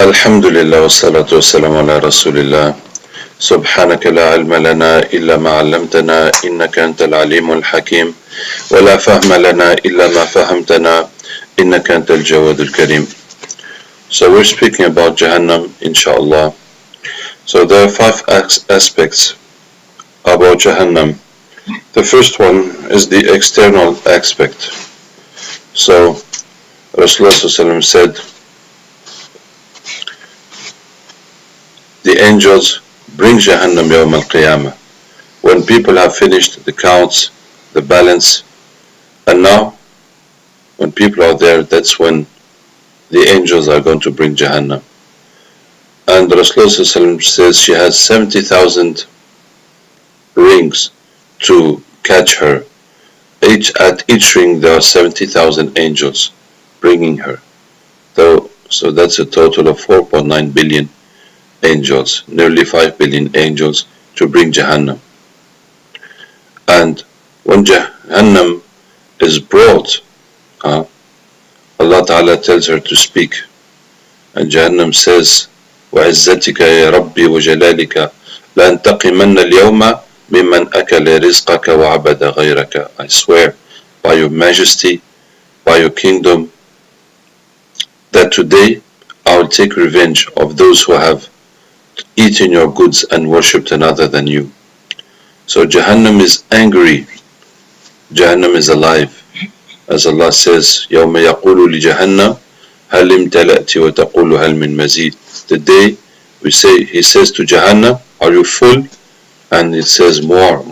الحمد لله والصلاة والسلام على رسول الله. سبحانك لا علم لنا إلا ما علمتنا إنك أنت العليم الحكيم ولا فهم لنا إلا ما فهمتنا إنك أنت الجواد الكريم. So we're speaking about Jahannam, inshallah. So there are five aspects about Jahannam. The first one is the external aspect. So Rasulullah said, the angels bring Jahannam Yawm al-Qiyamah when people have finished the counts, the balance, and now when people are there, that's when the angels are going to bring Jahannam. And Rasulullah says she has 70,000 rings to catch her. At each ring there are 70,000 angels bringing her. So that's a total of 4.9 billion angels, nearly 5 billion angels to bring Jahannam. And when Jahannam is brought, Allah Ta'ala tells her to speak. And Jahannam says, وَعِزَّتِكَ يَا رَبِّي وَجَلَالِكَ لَأَنْتَقِمَنَّ الْيَوْمَ مِمَّنْ أَكَلَ رِزْقَكَ وَعَبَدَ غَيْرَكَ. I swear by your majesty, by your kingdom, that today I will take revenge of those who have eaten your goods and worshipped another than you. So Jahannam is angry. Jahannam is alive. As Allah says, يَوْمَ يَقُولُ لِجَهَنَّمَ هَلْ امْتَلَأْتِ وَتَقُولُ هَلْ مِن مَزِيدٍ. The day He says to Jahannam, are you full? And it says more.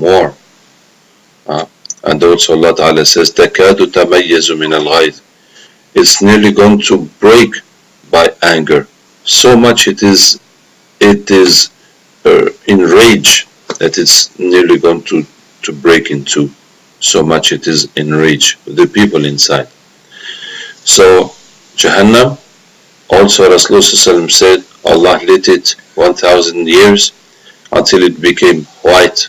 And also Allah Ta'ala says, تَكَادُ تَمَيَّزُ مِنَ الْغَيْظِ. It's nearly going to break by anger. So much it is in rage that it's nearly going to break in two. So much it is in rage with the people inside. So Jahannam, also Rasulullah said, Allah lit it 1,000 years until it became white,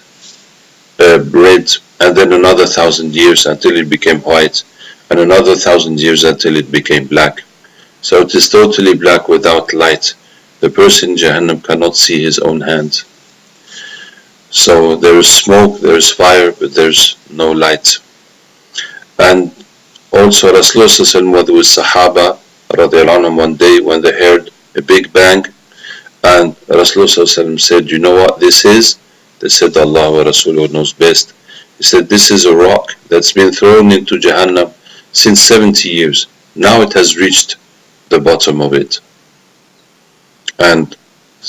red, and then another 1,000 years until it became white, and another 1,000 years until it became black. So it is totally black without light. The person in Jahannam cannot see his own hands. So there is smoke, there is fire, but there's no light. And also Rasulullah was with Sahaba radiallahu anhum one day when they heard a big bang, and Rasulullah said, you know what this is? They said, Allah wa Rasulullah knows best. He said, this is a rock that's been thrown into Jahannam since 70 years. Now it has reached the bottom of it. And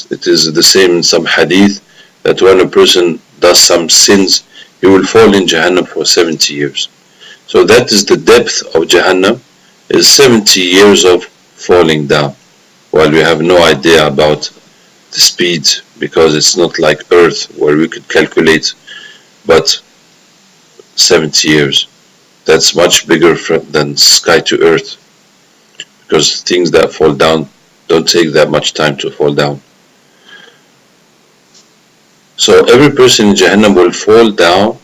it is the same in some hadith that when a person does some sins, he will fall in Jahannam for 70 years. So that is the depth of Jahannam, is 70 years of falling down. While we have no idea about the speed, because it's not like Earth where we could calculate, but 70 years. That's much bigger than sky to earth, because things that fall down don't take that much time to fall down. So every person in Jahannam will fall down,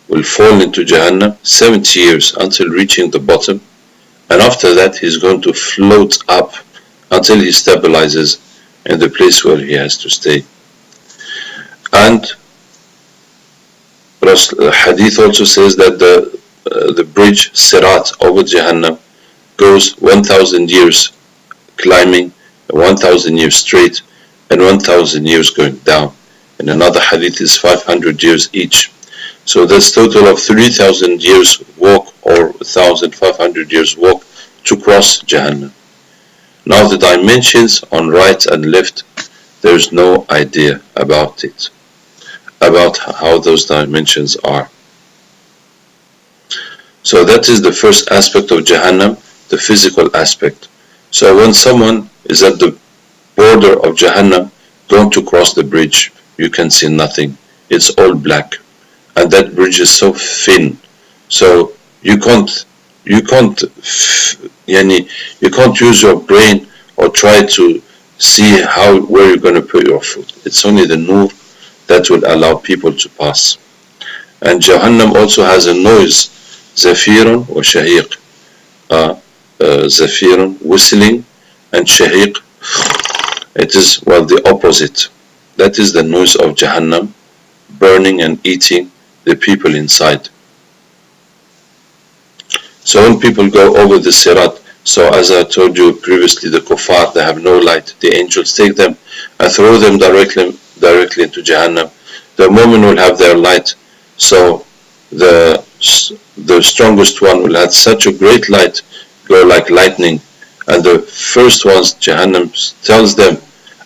will fall into Jahannam 70 years until reaching the bottom, and after that he's going to float up until he stabilizes in the place where he has to stay. And Hadith also says that the bridge Sirat over Jahannam goes 1,000 years climbing, 1,000 years straight, and 1,000 years going down. And another hadith is 500 years each. So that's total of 3,000 years walk, or 1,500 years walk to cross Jahannam. Now the dimensions on right and left, there's no idea about it, about how those dimensions are. So that is the first aspect of Jahannam, the physical aspect. So when someone is at the border of Jahannam, going to cross the bridge, you can see nothing. It's all black, and that bridge is so thin. So you can't use your brain or try to see where you're going to put your foot. It's only the nur that will allow people to pass. And Jahannam also has a noise, zafirun wa shahiq. Zafirun, whistling, and shahiq, It is, well, the opposite. That is the noise of Jahannam, burning and eating the people inside. So when people go over the Sirat, so as I told you previously, the kuffar, they have no light. The angels take them and throw them directly into Jahannam. The mu'min will have their light. So the strongest one will have such a great light, go like lightning. And the first ones, Jahannam tells them,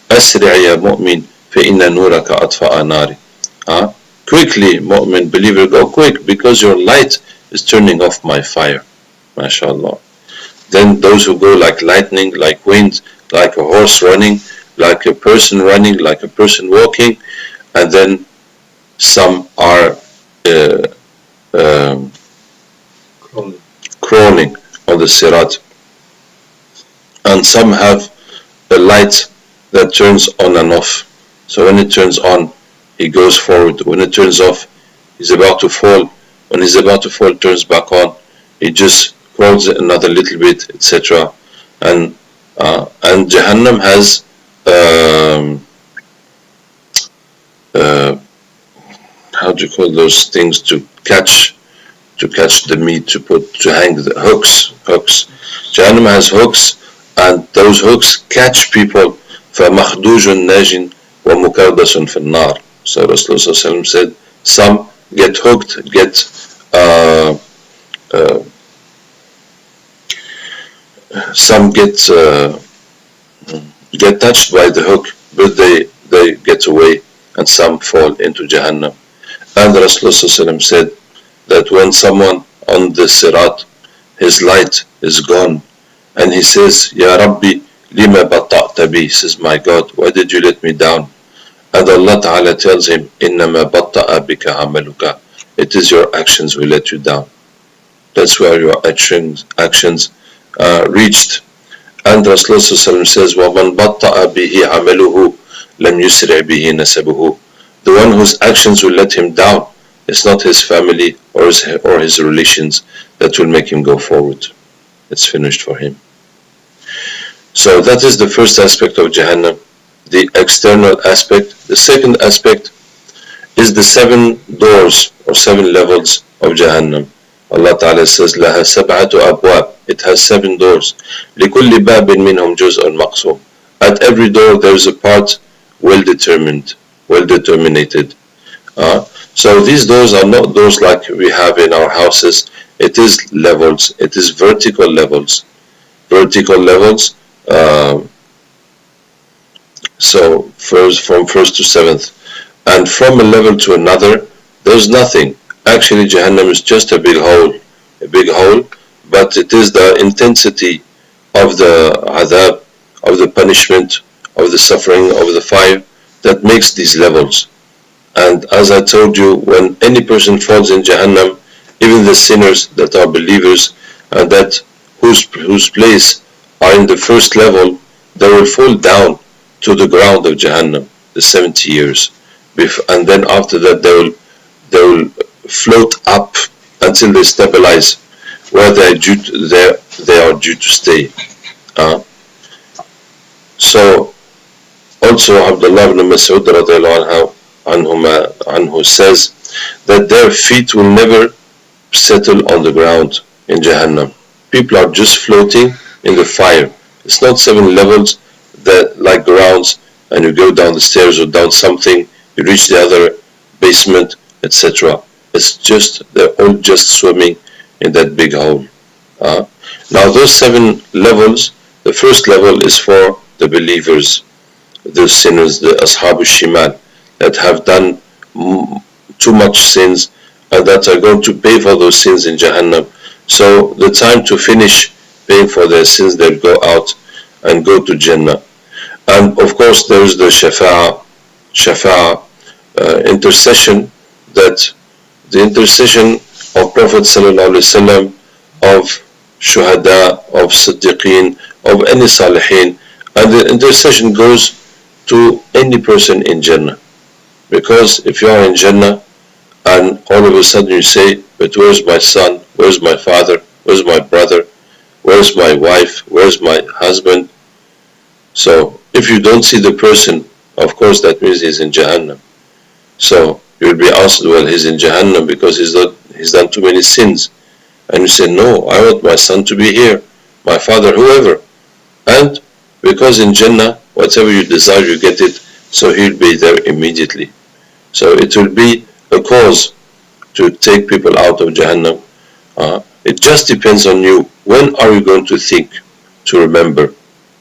أسرع يا مؤمن فإن نورك أطفأ ناري. Quickly, mu'min, believer, go quick, because your light is turning off my fire. MashaAllah. Then those who go like lightning, like wind, like a horse running, like a person running, like a person walking, and then some are crawling on the Sirat, and some have a light that turns on and off. So when it turns on, he goes forward. When it turns off, he's about to fall. When he's about to fall, it turns back on. He just crawls another little bit, etc. And Jahannam has how do you call those things to catch the meat, to hang the hooks. Jahannam has hooks, and those hooks catch people. فَمَخْدُوجٌ نَاجٍ وَمُكَرْدَسٌ فِي النَّارِ. So Rasulullah said, some get hooked, some get touched by the hook, but they get away, and some fall into Jahannam. And Rasulullah said that when someone on the Sirat, his light is gone, and he says, Ya Rabbi, lima batta'ta bi, says, my God, why did you let me down? And Allah Ta'ala tells him, إِنَّمَا بَطَّأَ بِكَ عَمَلُكَ. It is your actions will let you down. That's where your actions reached. And Rasulullah says, وَمَنْ بَطَّأَ بِهِ عَمَلُهُ لَمْ يُسْرِعْ بِهِ نَسَبُهُ. The one whose actions will let him down, it's not his family or his relations that will make him go forward. It's finished for him. So that is the first aspect of Jahannam, the external aspect. The second aspect is the 7 doors or 7 levels of Jahannam. Allah Ta'ala says, لَهَا سَبْعَةُ أَبْوَابٍ. It has 7 doors. لِكُلِّ بَابٍ مِّنْهُمْ جُزْءٌ مَقْسُومٌ. At every door there is a part well determinated. So these doors are not doors like we have in our houses. It is levels. It is vertical levels. So from first to 7th, and from a level to another, there's nothing. Actually, Jahannam is just a big hole, but it is the intensity of the adhab, of the punishment, of the suffering, of the fire, that makes these levels. And as I told you, when any person falls in Jahannam, even the sinners that are believers, and that whose place are in the first level, they will fall down to the ground of Jahannam, the 70 years. And then after that they will float up until they stabilize where they are due to stay. So also Abdullah ibn Mas'ud radiallahu anhu says that their feet will never settle on the ground in Jahannam. People are just floating in the fire. It's not 7 levels that like grounds, and you go down the stairs or down something, you reach the other basement, etc. It's just, they're all just swimming in that big hole. Now those 7 levels, the first level is for the believers, the sinners, the Ashab al-Shimal, that have done too much sins and that are going to pay for those sins in Jahannam. So the time to finish paying for their sins, they'll go out and go to Jannah. And of course there is the Shafa'ah, intercession, that the intercession of Prophet ﷺ, of Shuhada, of Siddiqeen, of any Salihin, and the intercession goes to any person in Jannah. Because if you are in Jannah and all of a sudden you say, but where's my son, where's my father, where's my brother, where's my wife, where's my husband? So if you don't see the person, of course that means he's in Jahannam. So you'll be asked, well, he's in Jahannam because he's done too many sins. And you say, no, I want my son to be here, my father, whoever. And because in Jannah, whatever you desire, you get it, so he'll be there immediately. So it will be a cause to take people out of Jahannam. It just depends on you. When are you going to think, to remember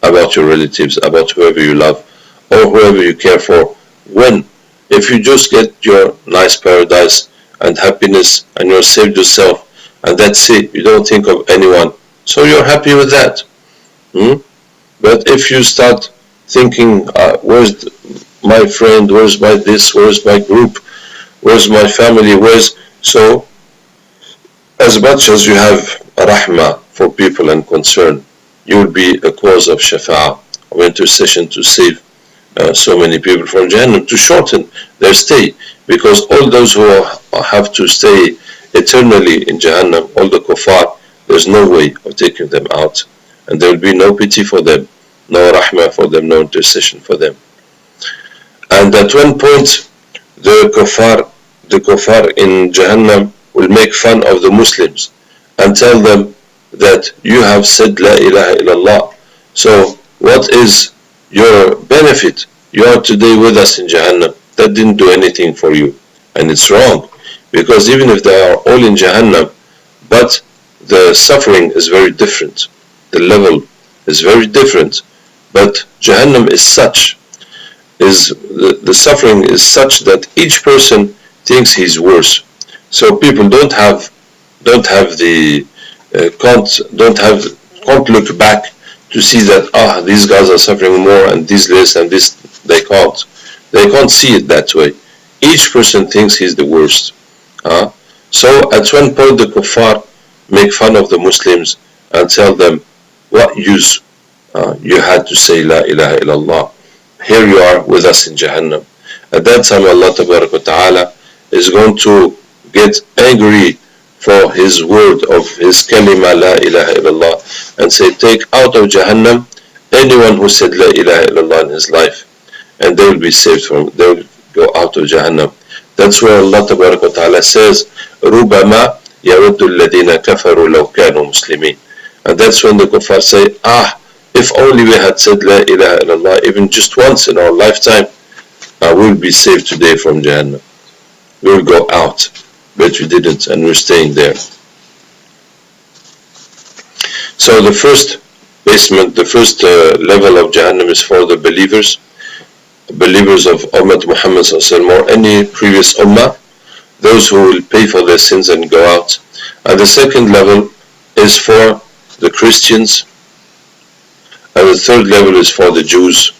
about your relatives, about whoever you love, or whoever you care for? When? If you just get your nice paradise and happiness and you're saved yourself, and that's it, you don't think of anyone, so you're happy with that. But if you start thinking, where's my friend, where's my this, where's my group, where's my family, so as much as you have rahmah for people and concern, you will be a cause of shafa'ah, of intercession to save so many people from Jahannam, to shorten their stay, because all those who have to stay eternally in Jahannam, all the kuffar, there's no way of taking them out, and there will be no pity for them, no rahmah for them, no intercession for them. And at one point, the kuffar in Jahannam will make fun of the Muslims and tell them that you have said La ilaha illallah, so what is your benefit? You are today with us in Jahannam. That didn't do anything for you. And it's wrong, because even if they are all in Jahannam, but the suffering is very different, the level is very different, but Jahannam is such, the suffering is such that each person thinks he's worse. So people can't look back to see that these guys are suffering more and these less and this. They can't see it that way. Each person thinks he's the worst. So at one point the kuffar make fun of the Muslims and tell them, what use you had to say La ilaha illallah? Here you are with us in Jahannam. At that time Allah Ta'ala is going to get angry for his word of his kalima La ilaha illallah and say, take out of Jahannam anyone who said La ilaha illallah in his life, and they will be saved they will go out of Jahannam. That's where Allah Ta'ala says, رُبَمَا يَوَدُّ الَّذِينَ كَفَرُوا لَوْ كَانُوا مُسْلِمِينَ. And that's when the kuffar say, if only we had said La ilaha illallah even just once in our lifetime, we will be saved today from Jahannam. We will go out, but we didn't, and we're staying there. So the first basement, the first level of Jahannam is for the believers of Ummah Muhammad or any previous Ummah, those who will pay for their sins and go out. And the second level is for the Christians, and the third level is for the Jews.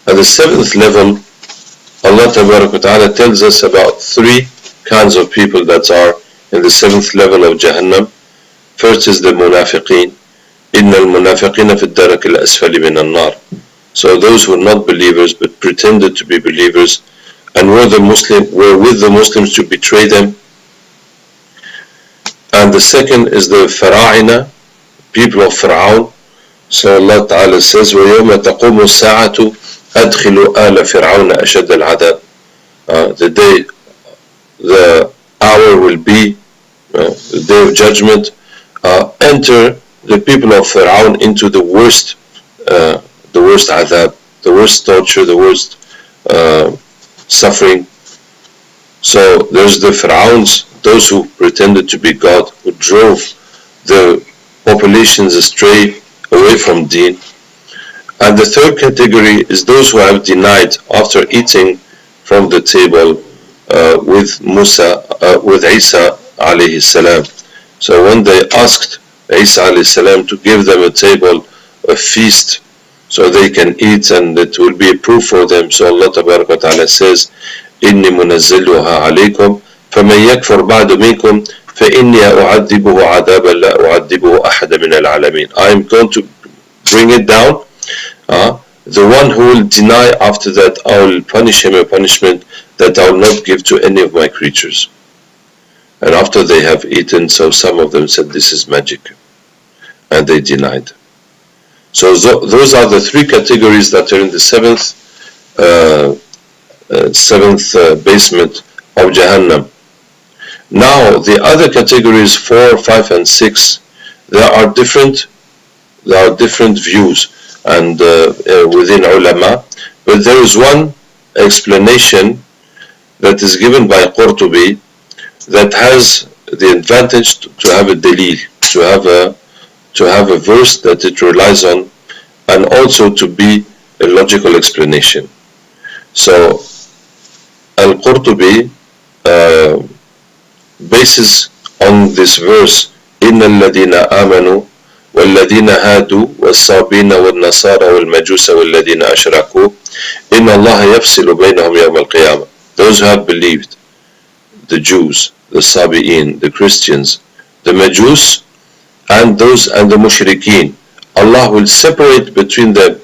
And the seventh level, Allah Ta'ala tells us about three kinds of people that are in the seventh level of Jahannam. First is the munafiqeen. إِنَّ الْمُنَافِقِينَ فِي الدَّرَكِ الْأَسْفَلِ مِنَ النَّارِ. So those who are not believers but pretended to be believers and were with the Muslims to betray them. And the second is the Fara'ina, people of Fir'aun. So Allah Ta'ala says, وَيَوْمَ تَقُومُ السَّاعَةُ أَدْخِلُوا آلَ فِرْعَوْنَ أَشَدَّ الْعَذَابِ. The day, the hour will be, the day of judgment, enter the people of Fir'aun into the worst adhab, the worst torture, the worst suffering. So there's the Fir'auns, those who pretended to be God, who drove the populations astray away from Deen. And the third category is those who have denied after eating from the table with Isa alayhi salam. So when they asked Isa alayhi salam to give them a table, a feast, so they can eat and it will be a proof for them. So Allah Ta'ala says, إِنِّي مُنَزِّلُهَا عَلَيْكُمْ فَمَنْ يَكْفُرْ بَعْدُ مِنْكُمْ فَإِنِّي أُعَذِّبُهُ عَذَابًا لَا أُعَذِّبُهُ أَحَدًا مِنَ الْعَالَمِينَ. I am going to bring it down. The one who will deny after that, I will punish him a punishment that I will not give to any of my creatures. And after they have eaten, so some of them said, this is magic. And they denied. So those are the three categories that are in the seventh basement of Jahannam. Now the other categories 4, 5, and 6, there are different views and within ulama, but there is one explanation that is given by Qurtubi that has the advantage to have a dalil, to have a verse that it relies on, and also to be a logical explanation. So Al-Qurtubi bases on this verse, إِنَّ الَّذِينَ آمَنُوا وَالَّذِينَ هَادُوا وَالصَّابِينَ وَالنَّصَارَى وَالْمَجُوسَ وَالَّذِينَ أَشْرَكُوا إِنَّ اللَّهَ يَفْصِلُ بَيْنَهُمْ يَوْمَ الْقِيَامَةِ. Those who have believed, the Jews, the Sabi'in, the Christians, the Majus, and the Mushrikeen, Allah will separate between them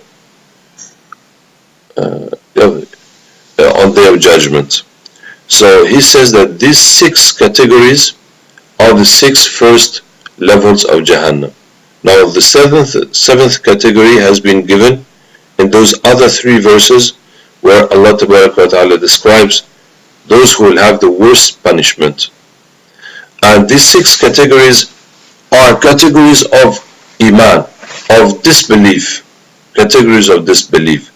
on Day of Judgment. So he says that these 6 categories are the 6 first levels of Jahannam. Now the seventh category has been given in those other 3 verses where Allah Ta'ala describes those who will have the worst punishment. And these 6 categories are categories of Iman, of disbelief, categories of disbelief.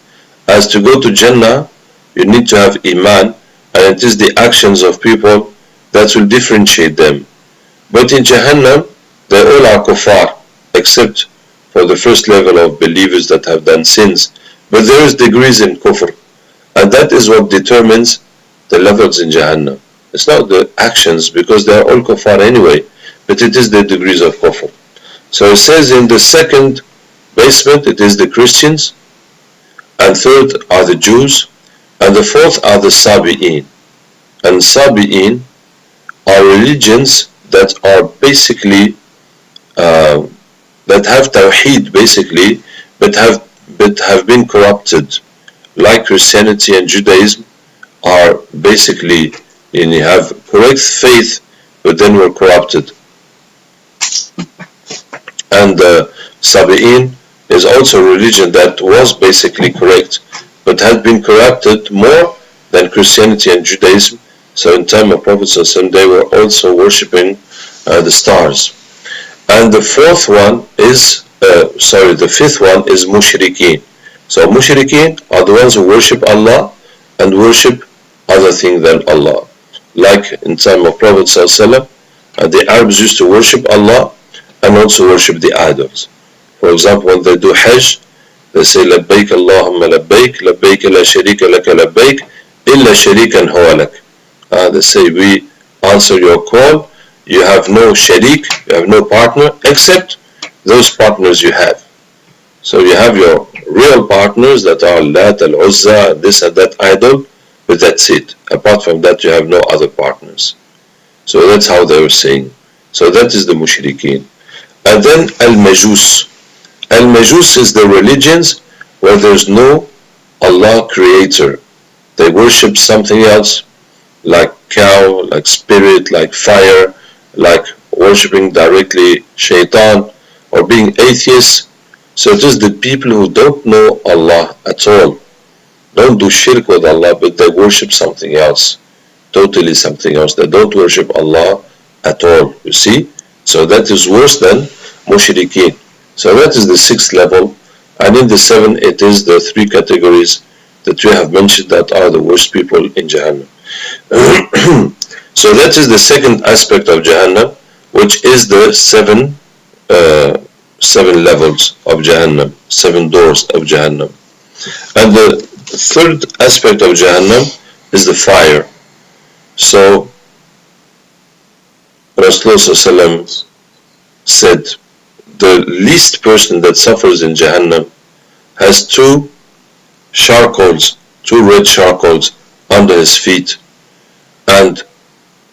As to go to Jannah, you need to have Iman, and it is the actions of people that will differentiate them. But in Jahannam, they all are kuffar, except for the first level of believers that have done sins. But there is degrees in kufr, and that is what determines the levels in Jahannam. It's not the actions, because they are all kuffar anyway, but it is the degrees of kufr. So it says in the second basement it is the Christians, and third are the Jews, and the fourth are the Sabi'in. And Sabi'in are religions that are basically that have Tawheed basically, but have been corrupted, like Christianity and Judaism are basically, you have correct faith, but then were corrupted. And Sabi'in is also a religion that was basically correct, but had been corrupted more than Christianity and Judaism. So in time of Prophet ﷺ, they were also worshipping the stars. And the fifth one is Mushrikeen. So Mushrikeen are the ones who worship Allah and worship other things than Allah. Like in time of Prophet ﷺ, the Arabs used to worship Allah and also worship the idols. For example, when they do Hajj, they say لبيك اللهم لبيك لبيك لا شريك لك لبيك إلا شريكا هو لك. They say, we answer your call, you have no sharik, you have no partner except those partners you have. So you have your real partners that are Lat, Al-Uzza, this and that idol, but that's it. Apart from that, you have no other partners. So that's how they were saying. So that is the Mushrikeen. And then Al-Majus. Al-Majus is the religions where there's no Allah creator. They worship something else, like cow, like spirit, like fire, like worshipping directly shaitan, or being atheists. So it is the people who don't know Allah at all, don't do shirk with Allah, but they worship something else, totally something else. They don't worship Allah at all, you see. So that is worse than Mushrikeen. So that is the 6th level, and in the 7 it is the 3 categories that we have mentioned that are the worst people in Jahannam. So that is the second aspect of Jahannam, which is the 7 levels of Jahannam, 7 doors of Jahannam. And the third aspect of Jahannam is the fire. So Rasulullah said, the least person that suffers in Jahannam has 2 charcoals, 2 red charcoals under his feet, and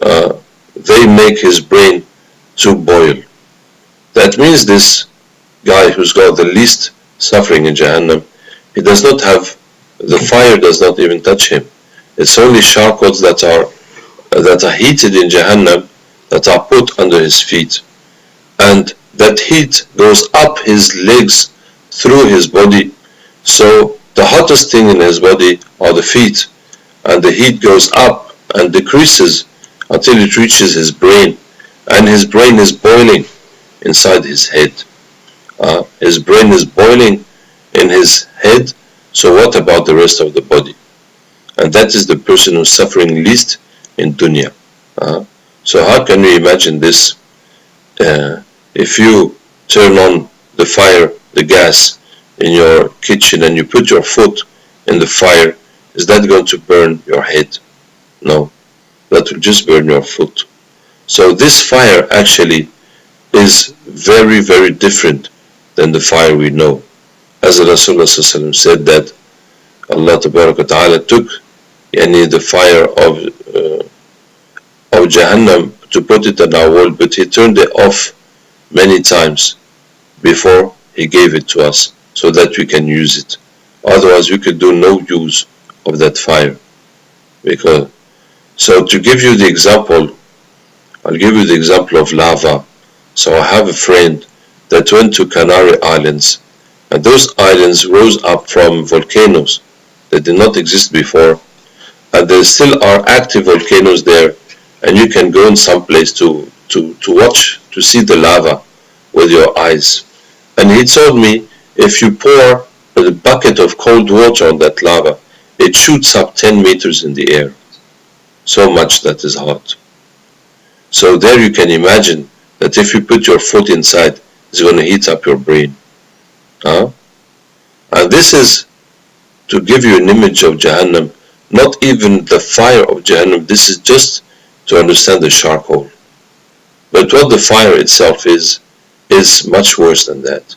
they make his brain to boil. That means this guy who's got the least suffering in Jahannam, he does not have, the fire does not even touch him. It's only charcoals that are heated in Jahannam, that are put under his feet, and that heat goes up his legs through his body. So the hottest thing in his body are the feet, and the heat goes up and decreases until it reaches his brain, and his brain is boiling inside his head. His brain is boiling in his head, so what about the rest of the body? And that is the person who's suffering least in dunya. So how can we imagine this? If you turn on the fire, the gas in your kitchen, and you put your foot in the fire, is that going to burn your head? No, that will just burn your foot. So this fire actually is very, very different than the fire we know. As Rasulullah said that Allah Ta'ala took the fire of Jahannam to put it on our world, but he turned it off many times before he gave it to us so that we can use it. Otherwise we could do no use of that fire. So to give you the example, I'll give you the example of lava. So I have a friend that went to Canary Islands, and those islands rose up from volcanoes that did not exist before, and there still are active volcanoes there, and you can go in some place to watch, to see the lava with your eyes. And he told me if you pour a bucket of cold water on that lava, it shoots up 10 meters in the air. So much that is hot. So there you can imagine that if you put your foot inside, it's going to heat up your brain. And this is to give you an image of Jahannam, not even the fire of Jahannam. This is just to understand the charcoal. But what the fire itself is much worse than that.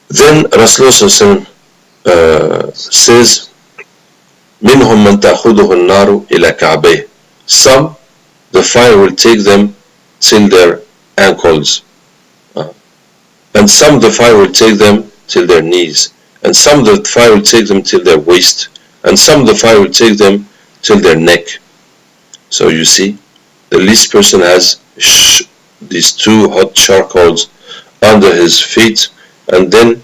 Then Rasulullah says, مِنْهُمْ مَنْ تَأْخُذُهُ النَّارُ إِلَى كَعْبَيْهِ. Some, the fire will take them till their ankles. And some, the fire will take them till their knees. And some, the fire will take them till their waist. And some, the fire will take them till their neck. So you see, the least person has these two hot charcoals under his feet, and then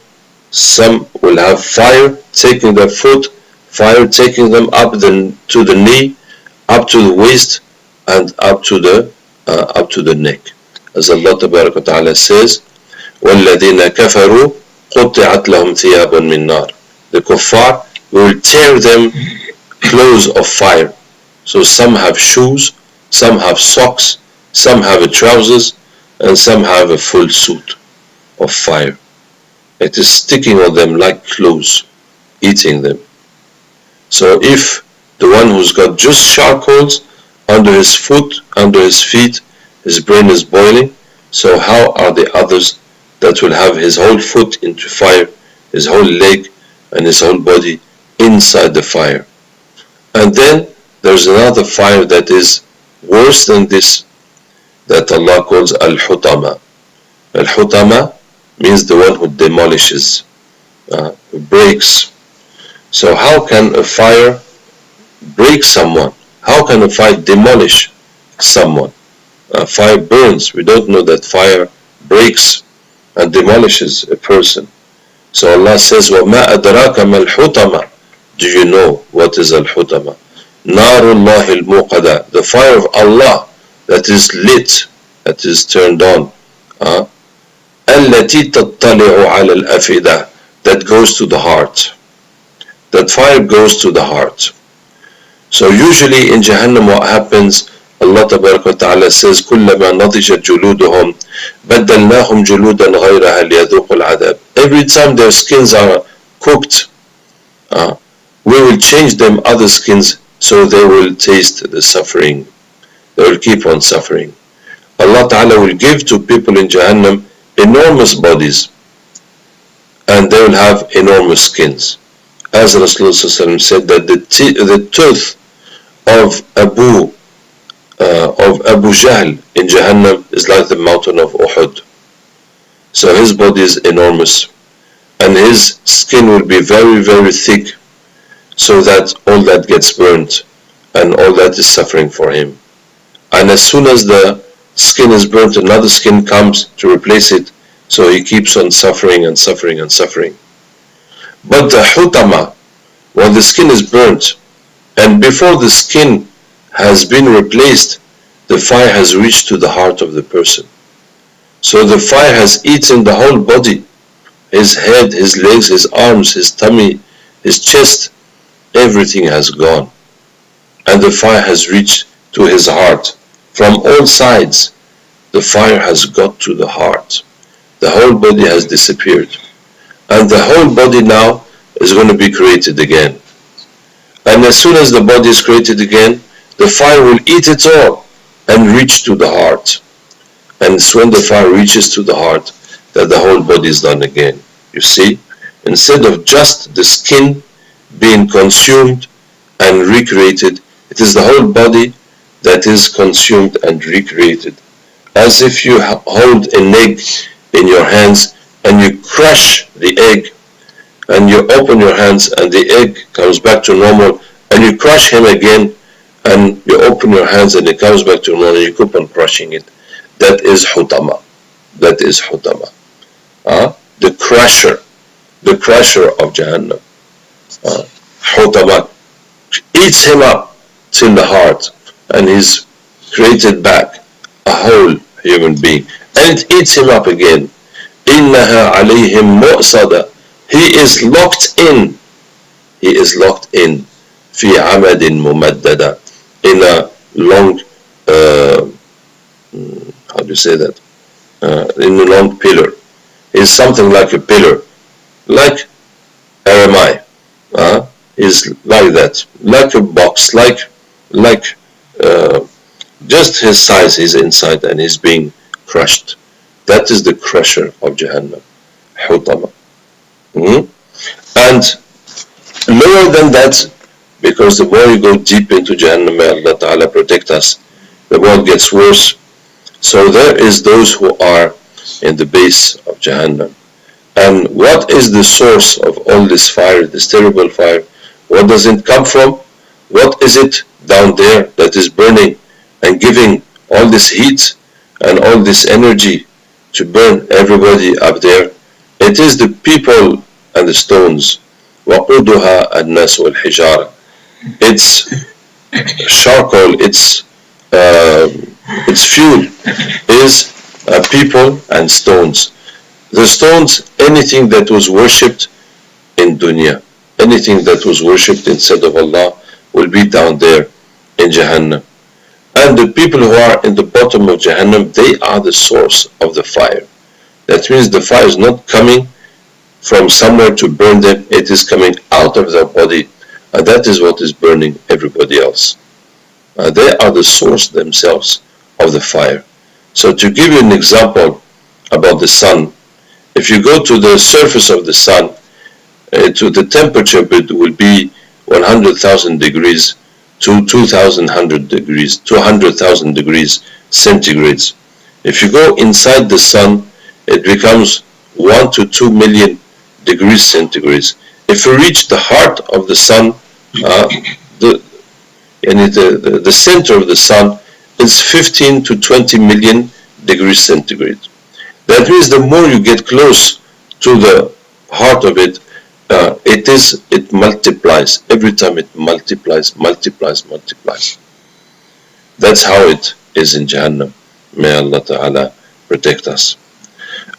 some will have fire taking their foot, fire taking them up to the knee, up to the waist, and up to the neck. As Allah Ta'ala says, وَالَّذِينَ كَفَرُوا قُطِعَتْ لَهُمْ ثِيَابٌ مِّن نَّارٍ. The kuffar, we will tear them clothes of fire. So some have shoes, some have socks, some have trousers, and some have a full suit of fire. It is sticking on them like clothes, eating them. So if the one who's got just charcoals under his foot, under his feet, his brain is boiling, so how are the others that will have his whole foot into fire, his whole leg and his whole body inside the fire? And then there's another fire that is worse than this, that Allah calls Al-Hutama. Al-Hutama means the one who demolishes, who breaks. So how can a fire break someone? How can a fire demolish someone? Fire burns. We don't know that fire breaks and demolishes a person. So Allah says, وَمَا أَدْرَاكَ مَا الْحُطَمَةِ. Do you know what is Al-Hutama? نَارُ اللَّهِ الْمُوقَدَةِ. The fire of Allah that is lit, that is turned on. الَّتِي تَطَّلِعُ عَلَى الْأَفِئِدَةِ. That goes to the heart. That fire goes to the heart. So usually in Jahannam what happens, Allah Ta'ala says, كُلَّمَا نَضِجَتْ جُلُودُهُمْ بَدَّلْنَاهُمْ جُلُودًا غَيْرَهَا لِيَذُوقُوا الْعَذَابِ. Every time their skins are cooked, we will change them other skins so they will taste the suffering. They will keep on suffering. Allah Ta'ala will give to people in Jahannam enormous bodies, and they will have enormous skins. As Rasulullah said that the tooth of Abu Jahl in Jahannam is like the mountain of Uhud. So his body is enormous, and his skin will be very, very thick, so that all that gets burnt and all that is suffering for him. And as soon as the skin is burnt, another skin comes to replace it, So he keeps on suffering and suffering and suffering. But the hutama, when the skin is burnt, and before the skin has been replaced, the fire has reached to the heart of the person. So the fire has eaten the whole body, his head, his legs, his arms, his tummy, his chest, everything has gone. And the fire has reached to his heart. From all sides, the fire has got to the heart. The whole body has disappeared. And the whole body now is going to be created again. And as soon as the body is created again, the fire will eat it all and reach to the heart. And it's when the fire reaches to the heart that the whole body is done again. You see, instead of just the skin being consumed and recreated, it is the whole body that is consumed and recreated. As if you hold an egg in your hands and you crush the egg and you open your hands and the egg comes back to normal, and you crush him again and you open your hands and it comes back to normal and you keep on crushing it. That is hutama. That is hutama. The crusher of Jahannam. Hutama eats him up till the heart, and he's created back a whole human being, and it eats him up again. إِنَّهَا عَلَيْهِمْ مُؤْصَدَةٌ. He is locked in. He is locked in. فِي عَمَدٍ مُمَدَّدَةٍ. In a long, how do you say that? In a long pillar. Is something like a pillar, like RMI. Is like that, like a box, like just his size is inside and is being crushed. That is the crusher of Jahannam, hutama. And lower than that, because the more you go deep into Jahannam, may Allah Ta'ala protect us, the more it gets worse. So there is those who are in the base of Jahannam. And what is the source of all this fire, this terrible fire? What does it come from? What is it down there that is burning and giving all this heat and all this energy to burn everybody up there? It is the people and the stones. وَقُودُهَا النَّاسُ وَالْحِجَارَةُ. It's charcoal, its fuel is people and stones. The stones, anything that was worshipped in dunya, anything that was worshipped instead of Allah will be down there in Jahannam. And the people who are in the bottom of Jahannam, they are the source of the fire. That means the fire is not coming from somewhere to burn them, it is coming out of their body, and that is what is burning everybody else. They are the source themselves of the fire. So to give you an example about the sun, if you go to the surface of the sun, to the temperature will be 100,000 degrees to 2,100 degrees, 200,000 degrees centigrades. If you go inside the sun, it becomes 1 to 2 million degrees centigrades. If you reach the heart of the sun, the center of the sun is 15 to 20 million degrees centigrade. That means the more you get close to the heart of it, it multiplies. Every time it multiplies. That's how it is in Jahannam. May Allah Ta'ala protect us.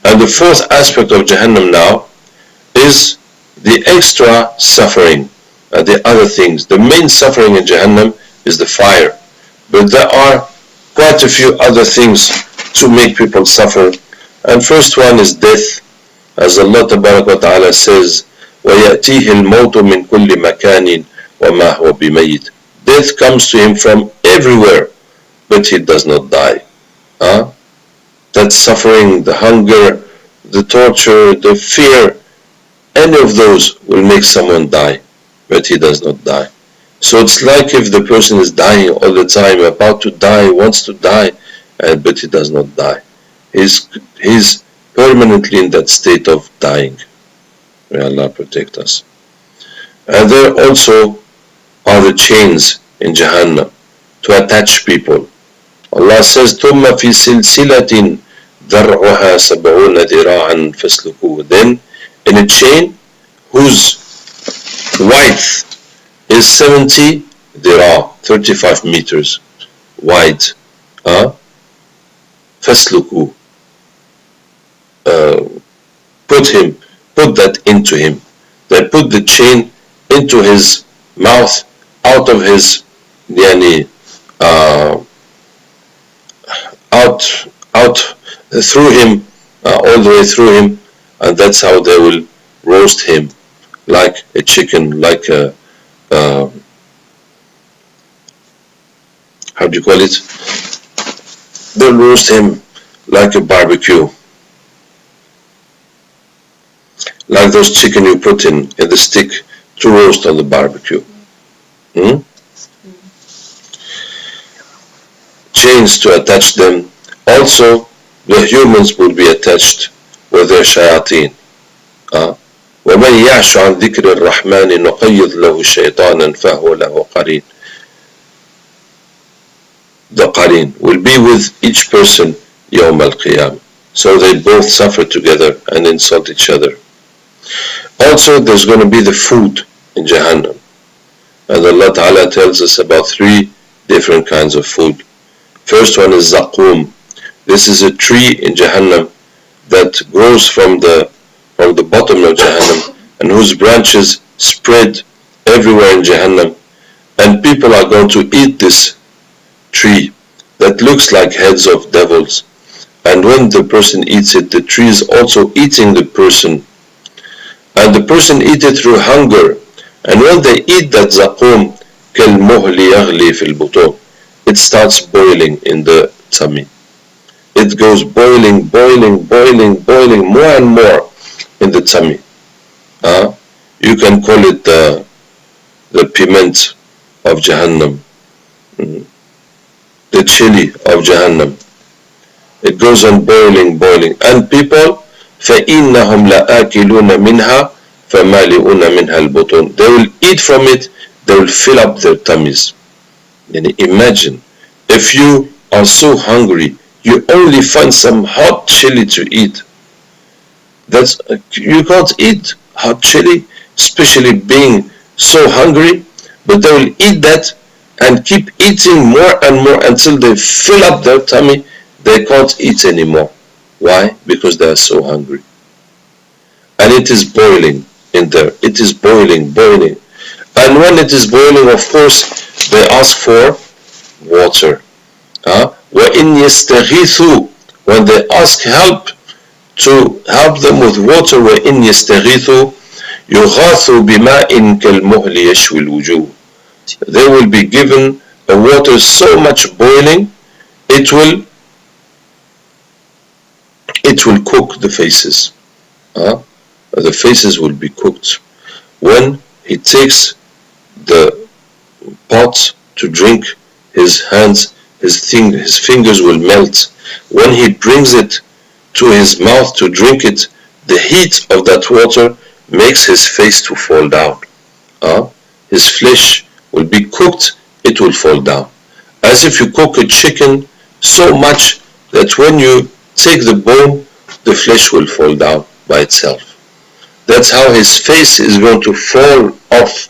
And the fourth aspect of Jahannam now is the extra suffering, the other things. The main suffering in Jahannam is the fire. But there are quite a few other things to make people suffer. And first one is death. As Allah Ta'ala says, وَيَأْتِيهِ الْمَوْتُ مِنْ كُلِّ مَكَانٍ وَمَا هُوَ بِمَيِّتٍ. Death comes to him from everywhere, but he does not die. That suffering, the hunger, the torture, the fear, any of those will make someone die, but he does not die. So it's like if the person is dying all the time, about to die, wants to die, but he does not die. He's permanently in that state of dying. May Allah protect us. And there also are the chains in Jahannam to attach people. Allah says, ثُمَّ فِي سِلْسِلَةٍ ذرعها 70 ذراعا فاسلكوه. Then in a chain whose width is 70 ذراع, 35 meters wide. فاسلكوه. Put that into him. They put the chain into his mouth, out of his yani, out through him, all the way through him, and that's how they will roast him, like a chicken, like a how do you call it? They'll roast him like a barbecue, like those chicken you put in the stick to roast on the barbecue. Chains to attach them. Also, the humans will be attached with their shayateen. وَمَنْ يَعْشُ عَنْ ذِكْرِ الرَّحْمَنِ نُقَيِّضْ لَهُ شَيْطَانًا فَهُوَ لَهُ قَرِينٌ. The qareen will be with each person يوم القيامة. So they both suffer together and insult each other. Also, there's going to be the food in Jahannam. And Allah Ta'ala tells us about 3 different kinds of food. First one is zaqum. This is a tree in Jahannam that grows from the bottom of Jahannam and whose branches spread everywhere in Jahannam. And people are going to eat this tree that looks like heads of devils. And when the person eats it, the tree is also eating the person. And the person eats it through hunger. And when they eat that zaqum, كَالْمُهْلِ يَغْلِي فِي الْبُطُونِ, it starts boiling in the tummy. It goes boiling, boiling, boiling, boiling more and more in the tummy. You can call it the piment of Jahannam, the chili of Jahannam. It goes on boiling, boiling. And people, فَإِنَّهُمْ لَآكِلُونَ مِنْهَا فَمَالِئُونَ مِنْهَا الْبُطُونَ. They will eat from it, they will fill up their tummies. And imagine, if you are so hungry, you only find some hot chili to eat. You can't eat hot chili, especially being so hungry, but they will eat that and keep eating more and more until they fill up their tummy. They can't eat anymore. Why? Because they are so hungry. And it is boiling in there. It is boiling, boiling. And when it is boiling, of course, they ask for water. وَإِنْ يَسْتَغِيثُوا, when they ask help, to help them with water, وَإِنْ يَسْتَغِيثُوا يُغَاثُوا بِمَاءٍ كَالْمُهْلِ يَشْوِي الْوُجُوهِ. They will be given a water so much boiling, it will cook the faces. The faces will be cooked. When he takes the pot to drink, his hands, his fingers will melt. When he brings it to his mouth to drink it, the heat of that water makes his face to fall down. His flesh will be cooked, it will fall down. As if you cook a chicken so much that when you take the bone, the flesh will fall down by itself. That's how his face is going to fall off,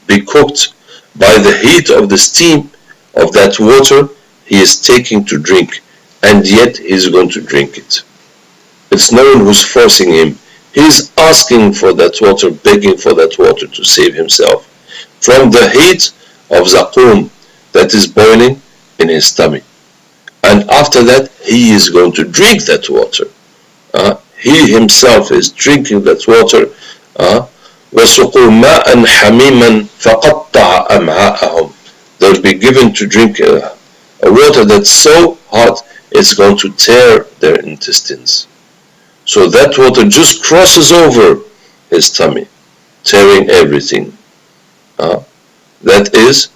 be cooked by the heat of the steam of that water he is taking to drink, and yet he is going to drink it. It's no one who's forcing him. He is asking for that water, begging for that water to save himself from the heat of zaqum that is boiling in his tummy. And after that, he is going to drink that water. He himself is drinking that water. وَسُقُوا مَاءً حَمِيمًا فَقَطَّعَ أَمْعَاءَهُمْ. They'll be given to drink a water that's so hot, it's going to tear their intestines. So that water just crosses over his tummy, tearing everything. That is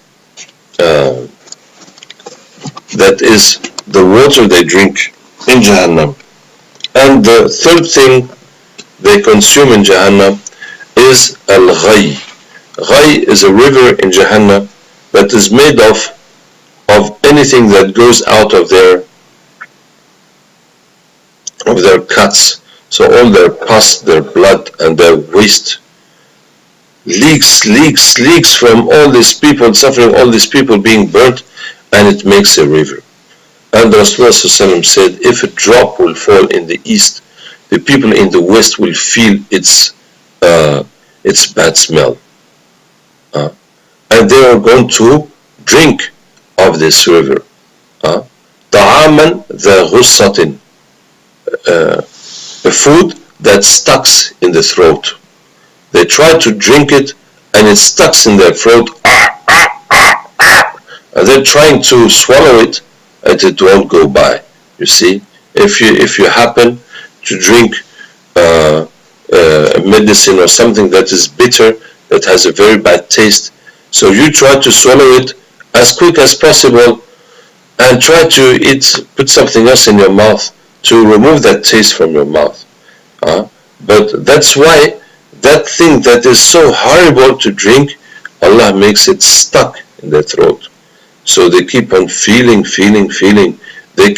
the water they drink in Jahannam. And the third thing they consume in Jahannam is al-ghay. Ghay is a river in Jahannam that is made of anything that goes out of their of their cuts. So all their pus, their blood, and their waste leaks from all these people suffering, all these people being burnt, and it makes a river. And Rasulullah said, if a drop will fall in the east, the people in the west will feel its bad smell. And they are going to drink of this river. طعاما ذا غصة, a food that stucks in the throat. They try to drink it and it stucks in their throat. And they're trying to swallow it and it won't go by. You see, if you happen to drink medicine or something that is bitter, that has a very bad taste, so you try to swallow it as quick as possible and try to put something else in your mouth to remove that taste from your mouth. But that's why that thing that is so horrible to drink, Allah makes it stuck in their throat. So they keep on feeling. They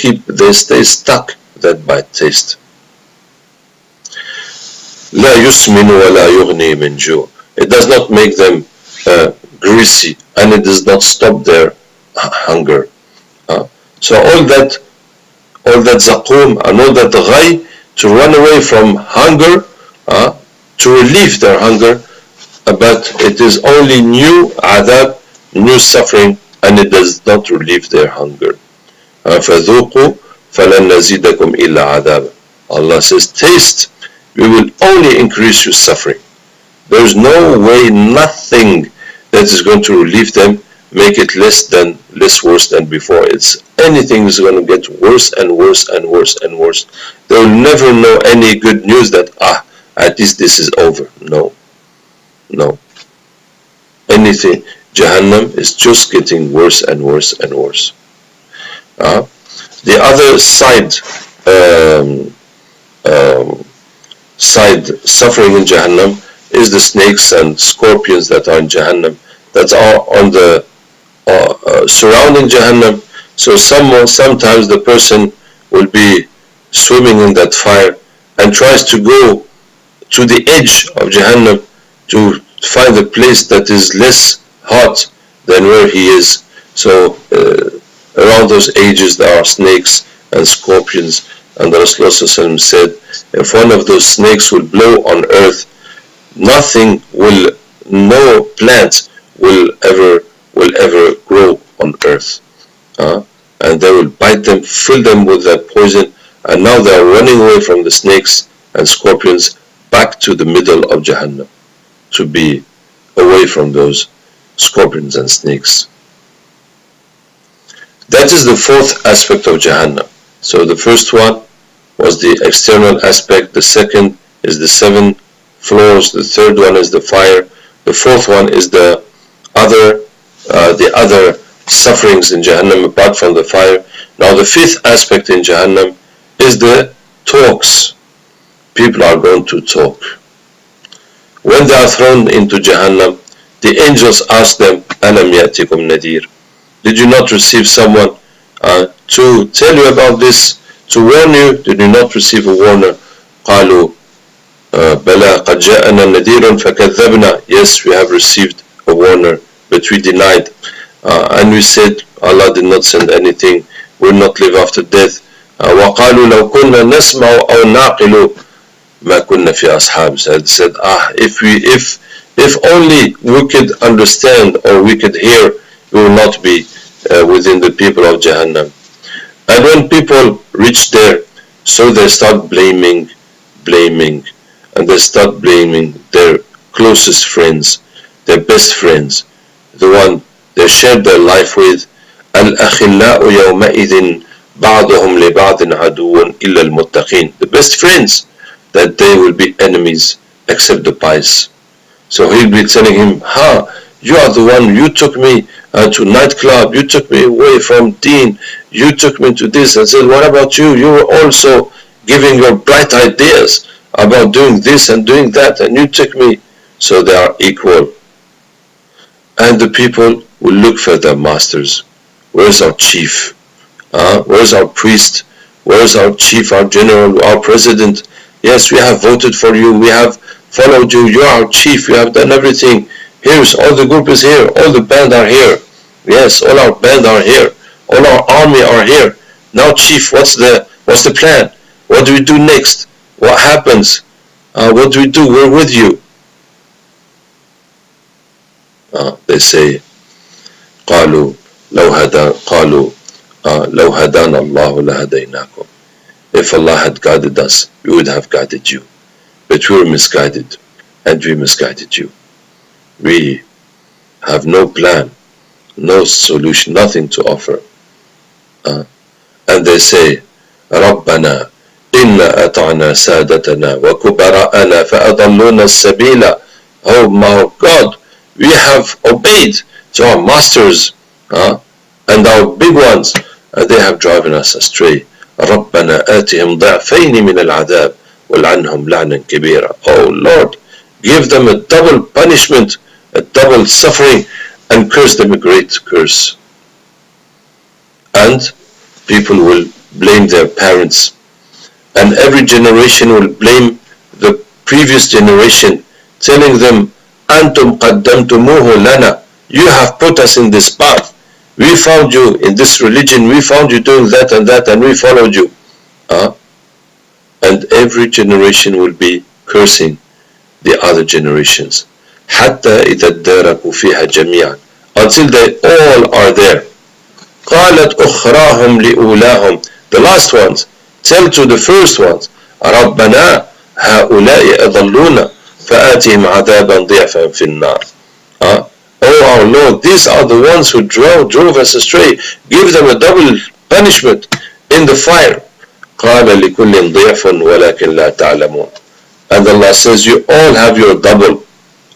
stay stuck with that bad taste. لا يسمن ولا يغني من جوع. It does not make them greasy, and it does not stop their hunger. So all that zaqum and all that ghay, to run away from hunger, to relieve their hunger, but it is only new adab, new suffering, and it does not relieve their hunger. فَذُوقُوا فَلَنْ نَزِيدَكُمْ إِلَّا عَذَابًا. Allah says, taste, we will only increase your suffering. There is no way, nothing that is going to relieve them, make it less worse than before. Anything is going to get worse and worse and worse and worse. They will never know any good news that at least this is over. No. Anything. Jahannam is just getting worse and worse and worse. The other side suffering in Jahannam is the snakes and scorpions that are in Jahannam, that are on the surrounding Jahannam. So sometimes the person will be swimming in that fire and tries to go to the edge of Jahannam to find a place that is less hot than where he is. So around those edges there are snakes and scorpions, and the Rasulullah said, if one of those snakes will blow on earth, no plant will ever grow on earth. And they will bite them, fill them with that poison, and now they are running away from the snakes and scorpions back to the middle of Jahannam, to be away from those scorpions and snakes. That is the fourth aspect of Jahannam. So the first one was the external aspect, the second is the 7 floors, the third one is the fire, the fourth one is the other sufferings in Jahannam apart from the fire. Now the fifth aspect in Jahannam is the talks. People are going to talk. When they are thrown into Jahannam, the angels ask them, أَلَمْ يَأْتِكُمْ نَذِيرٌ? Did you not receive someone to tell you about this, to warn you? Did you not receive a warner? قَالُوا بَلَا قَدْ جَاءَنَا نَذِيرٌ فَكَذَّبْنَا. Yes, we have received a warner, but we denied. And we said, Allah did not send anything, we will not live after death. وَقَالُوا لَوْ كُنَّا نَسْمَعُ أَوْ نَعْقِلُ مَا كُنَّا فِي أَصْحَابِ. Said, if only we could understand or we could hear, we will not be within the people of Jahannam. And when people reach there, so they start blaming, and they start blaming their closest friends, their best friends, the one they shared their life with. الْأَخِلَّاءُ يَوْمَئِذٍ بَعْضُهُمْ لِبَعْضٍ عَدُوٌّ إِلَّا الْمُتَّقِينَ. The best friends, that they will be enemies except the pious. So he'll be telling him, you are the one, you took me to nightclub, you took me away from deen, you took me to this. I said, what about you? You were also giving your bright ideas about doing this and doing that, and you took me. So they are equal. And the people will look for their masters. Where's our chief? Where's our priest? Where's our chief, our general, our president? Yes, we have voted for you. We have followed you. You are our chief. You have done everything. Here's all the group is here. All the band are here. Yes, all our band are here. All our army are here. Now, chief, what's the plan? What do we do next? What happens? What do we do? We're with you. They say, قالوا لو هدانا الله لهديناكم. If Allah had guided us, we would have guided you. But we were misguided, and we misguided you. We have no plan, no solution, nothing to offer. And they say, ربنا إنا أطعنا سادتنا وكبراءنا فأضلونا السبيل. Oh my God, we have obeyed to our masters and our big ones, and they have driven us astray. ربنا آتهم ضعفين من العذاب ولعنهم لعنا كبيرا. Oh Lord, give them a double punishment, a double suffering, and curse them a great curse. And people will blame their parents, and every generation will blame the previous generation, telling them, أنتم قدمتموه لنا. You have put us in this path. We found you in this religion. We found you doing that, and we followed you. And every generation will be cursing the other generations. حتى إذا اداركوا فيها جميعا, until they all are there. قالت أخراهم لأولاهم. The last ones tell to the first ones, ربنا هؤلاء أضلونا فآتهم عذابا ضعفا في النار. Oh our Lord, these are the ones who drove us astray. Give them a double punishment in the fire. قال لكل ضعف ولكن لا تعلمون. And Allah says, you all have your double.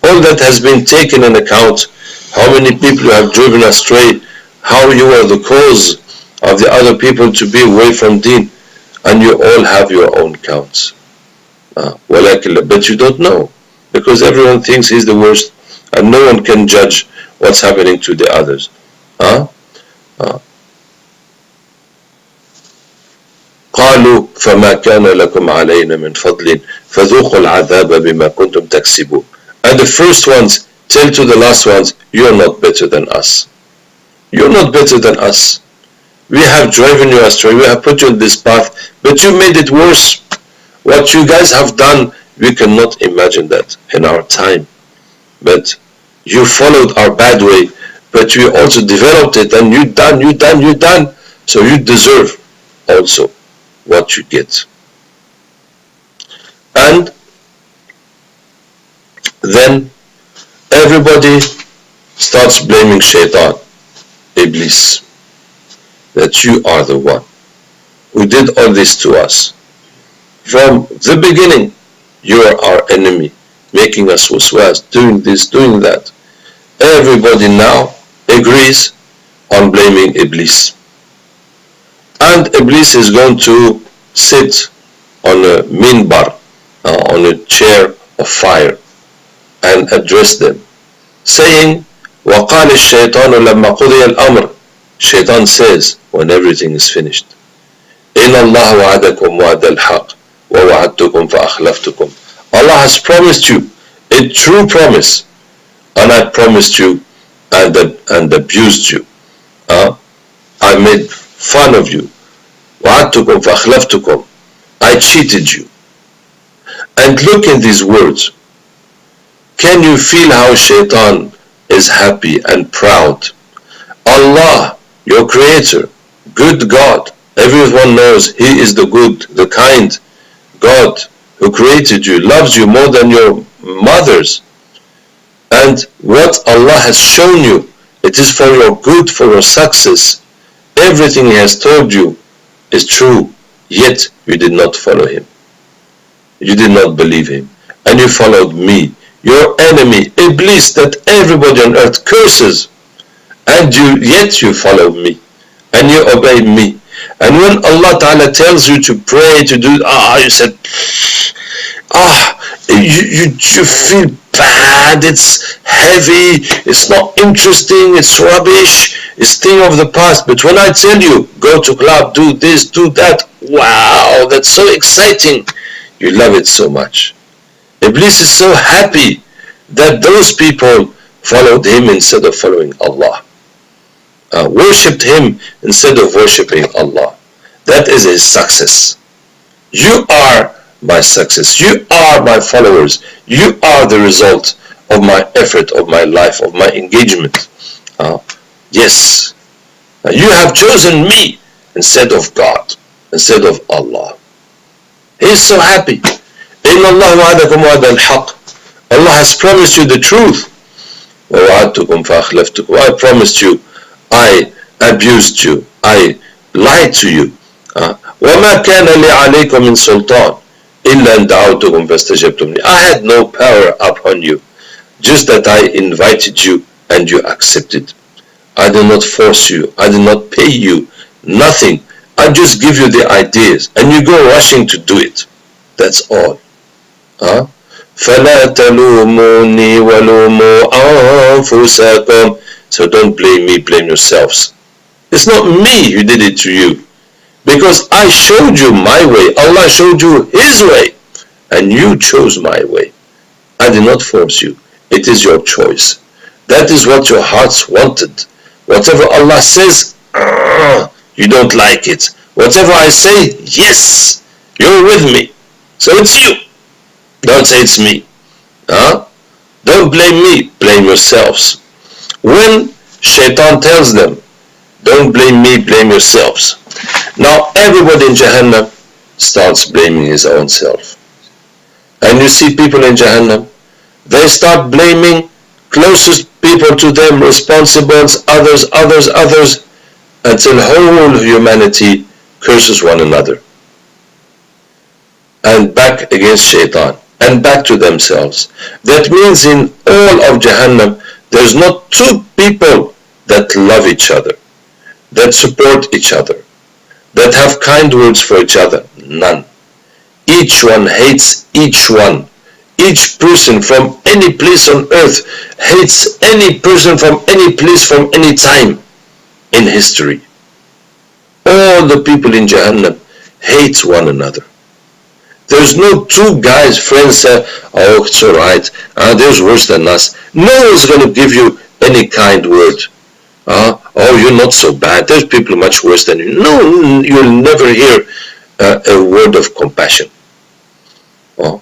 All that has been taken in account, how many people you have driven astray, how you are the cause of the other people to be away from deen, and you all have your own counts. But you don't know, because everyone thinks he's the worst, and no one can judge what's happening to the others. قالوا فما كان لكم علينا من فضل فذوقوا العذاب بما كنتم تكسبون. And the first ones tell to the last ones, you're not better than us. You're not better than us. We have driven you astray, we have put you on this path, but you made it worse. What you guys have done, we cannot imagine that in our time. But you followed our bad way, but we also developed it, and you done. So you deserve also what you get. And then everybody starts blaming Shaitan, Iblis, that you are the one who did all this to us. From the beginning, you are our enemy, making us waswas, doing this, doing that. Everybody now agrees on blaming Iblis. And Iblis is going to sit on a minbar, on a chair of fire, and address them, saying, وَقَالِ الشَّيْطَانُ لَمَّا قُضِيَ الْأَمْرِ. Shaitan says, when everything is finished, إِنَّ اللَّهَ وَعَدَكُمْ وَعْدَ الْحَقِّ وَوَعَدْتُكُمْ فَأَخْلَفْتُكُمْ. Allah has promised you a true promise, and I promised you and abused you. I made fun of you. وَعَدْتُكُمْ فَأَخْلَفْتُكُمْ. I cheated you. And look in these words. Can you feel how Shaitan is happy and proud? Allah, your creator, good God, everyone knows He is the good, the kind God who created you, loves you more than your mothers. And what Allah has shown you, it is for your good, for your success. Everything He has told you is true, yet you did not follow Him. You did not believe Him, and you followed me, your enemy, Iblis, that everybody on earth curses, and yet you followed me, and you obeyed me. And when Allah Ta'ala tells you to pray, to do, you said, You feel bad, it's heavy, it's not interesting, it's rubbish, it's thing of the past. But when I tell you, go to club, do this, do that, wow, that's so exciting. You love it so much. Iblis is so happy that those people followed him instead of following Allah. Worshipped him instead of worshipping Allah. That is his success. You are my success. You are my followers. You are the result of my effort, of my life, of my engagement. Yes. You have chosen me instead of God, instead of Allah. He is so happy. إِنَّ اللَّهَ وَعَدَكُمْ وَعْدَ الْحَقِّ. Allah has promised you the truth. وَوَعَدْتُكُمْ فَأَخْلَفْتُكُمْ. I promised you, I abused you, I lied to you. وَمَا كَانَ لِي عَلَيْكُمْ مِنْ سُلْطَانٍ إِلَّا أَنْ دَعَوْتُكُمْ فَاسْتَجَبْتُمْ لِي. I had no power upon you, just that I invited you and you accepted. I did not force you, I did not pay you, nothing. I just give you the ideas and you go rushing to do it. That's all. فَلَا تَلُومُونِي وَلُومُوا أَنفُسَكُمْ. So don't blame me, blame yourselves. It's not me who did it to you, because I showed you my way. Allah showed you His way, and you chose my way. I did not force you. It is your choice. That is what your hearts wanted. Whatever Allah says, you don't like it. Whatever I say, yes, you're with me. So it's you. Don't say it's me. Don't blame me, blame yourselves. When Shaitan tells them, don't blame me, blame yourselves. Now everybody in Jahannam starts blaming his own self. And you see people in Jahannam, they start blaming closest people to them, responsibles, others, until whole humanity curses one another. And back against Shaitan, and back to themselves. That means in all of Jahannam, there's not two people that love each other, that support each other, that have kind words for each other. None. Each one hates each one. Each person from any place on earth hates any person from any place from any time in history. All the people in Jahannam hate one another. There's no two guys, friends say, oh, it's alright, there's worse than us. No one's going to give you any kind word. Oh, you're not so bad, there's people much worse than you. No, you'll never hear a word of compassion. Or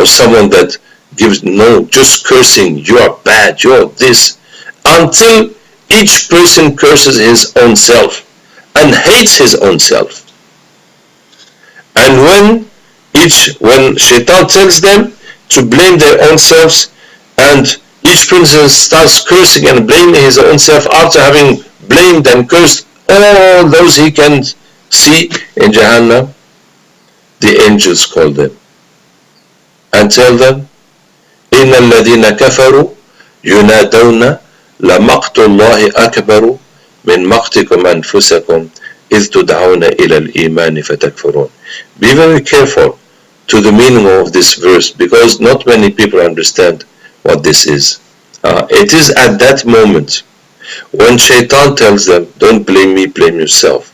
someone that gives, no, just cursing, you are bad, you're this. Until each person curses his own self and hates his own self. And when Shaitan tells them to blame their own selves, and each person starts cursing and blaming his own self after having blamed and cursed all those he can see in Jahannam, the angels call them and tell them, إِنَّ الَّذِينَ كَفَرُوا يُنَادَوْنَ لَمَقْتُ اللَّهِ أَكْبَرُ مِنْ مَقْتِكُمْ أَنفُسَكُمْ إِذْ تُدْعَوْنَ إِلَى الْإِيمَانِ فَتَكْفُرُونَ. Be very careful to the meaning of this verse, because not many people understand what this is. It is at that moment when Shaitan tells them, don't blame me, blame yourself,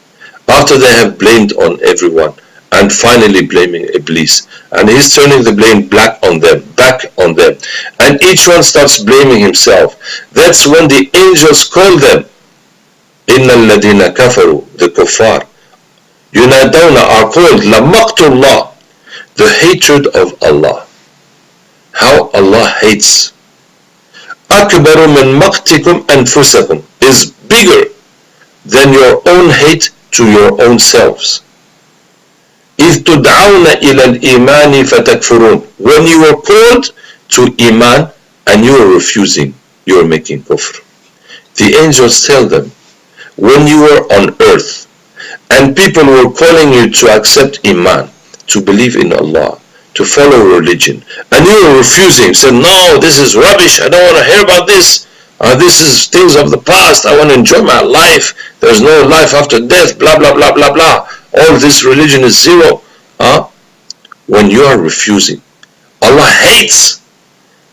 after they have blamed on everyone and finally blaming Iblis, and he's turning the blame back on them, and each one starts blaming himself. That's when the angels call them, إِنَّ الَّذِينَ كَفَرُوا, the kuffar, يُنَادَوْنَ, are called لَمَقْتُ, the hatred of Allah. How Allah hates. أَكْبَرُ مِنْ مَقْتِكُمْ أَنفُسَكُمْ, is bigger than your own hate to your own selves. إِذْ تُدْعَوْنَ إِلَى الْإِيمَانِ فَتَكْفُرُونَ, when you were called to Iman and you were refusing, you were making kufr. The angels tell them, when you were on earth and people were calling you to accept Iman, to believe in Allah, to follow religion, and you were refusing, said, no, this is rubbish, I don't want to hear about this, this is things of the past, I want to enjoy my life, there's no life after death, blah blah blah blah blah, all this religion is zero. When you are refusing, Allah hates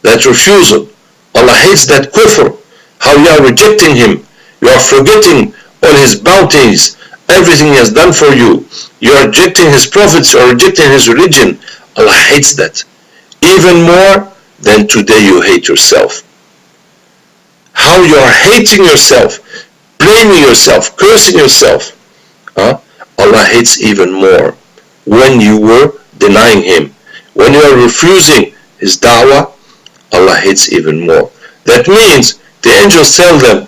that refusal. Allah hates that kufr. How you are rejecting Him. You are forgetting all His bounties, everything He has done for you. You are rejecting His prophets, you are rejecting His religion. Allah hates that. Even more than today you hate yourself. How you are hating yourself, blaming yourself, cursing yourself. Allah hates even more when you were denying Him. When you are refusing His da'wah, Allah hates even more. That means the angels tell them,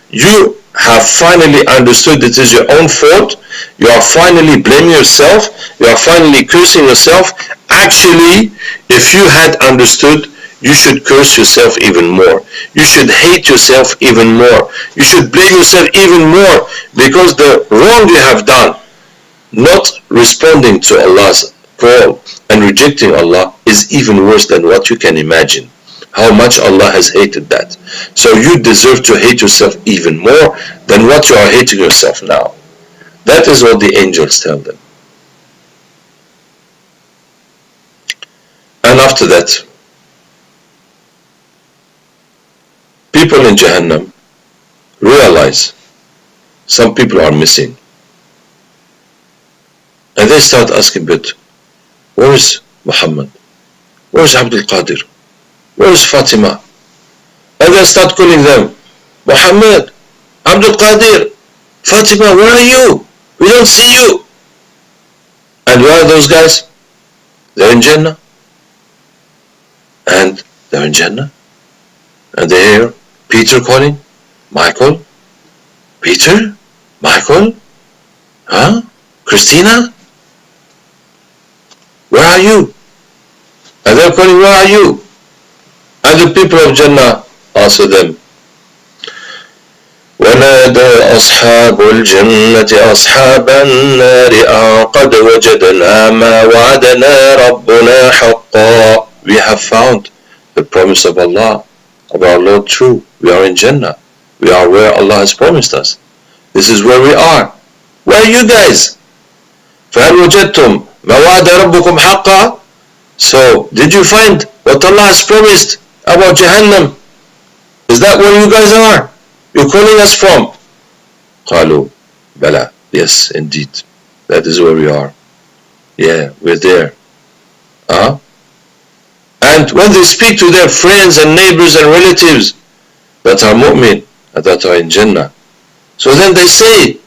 you have finally understood it is your own fault. You are finally blaming yourself. You are finally cursing yourself. Actually, if you had understood, you should curse yourself even more. You should hate yourself even more. You should blame yourself even more because the wrong you have done, not responding to Allah's call and rejecting Allah, is even worse than what you can imagine. How much Allah has hated that. So you deserve to hate yourself even more than what you are hating yourself now. That is what the angels tell them. And after that, people in Jahannam realize some people are missing. And they start asking, but where is Muhammad? Where is Abdul Qadir? Where is Fatima? And they start calling them, Muhammad, Abdul Qadir, Fatima, where are you? We don't see you. And where are those guys? They're in Jannah. And they're in Jannah. And they hear Peter calling, Michael, Peter, Michael, Christina, where are you? And they're calling, where are you? And the people of Jannah answer them, ونادى أصحاب الجنة أصحاب النار قد وجدنا ما وعدنا ربنا حقا. We have found the promise of Allah, of our Lord true. We are in Jannah. We are where Allah has promised us. This is where we are. Where are you guys? فهل وجدتم ما وعد ربكم حقا? So, did you find what Allah has promised about Jahannam? Is that where you guys are? You're calling us from? قالوا بلى. Yes, indeed. That is where we are. Yeah, we're there. And when they speak to their friends and neighbors and relatives that are mu'min and that are in Jannah, so then they say,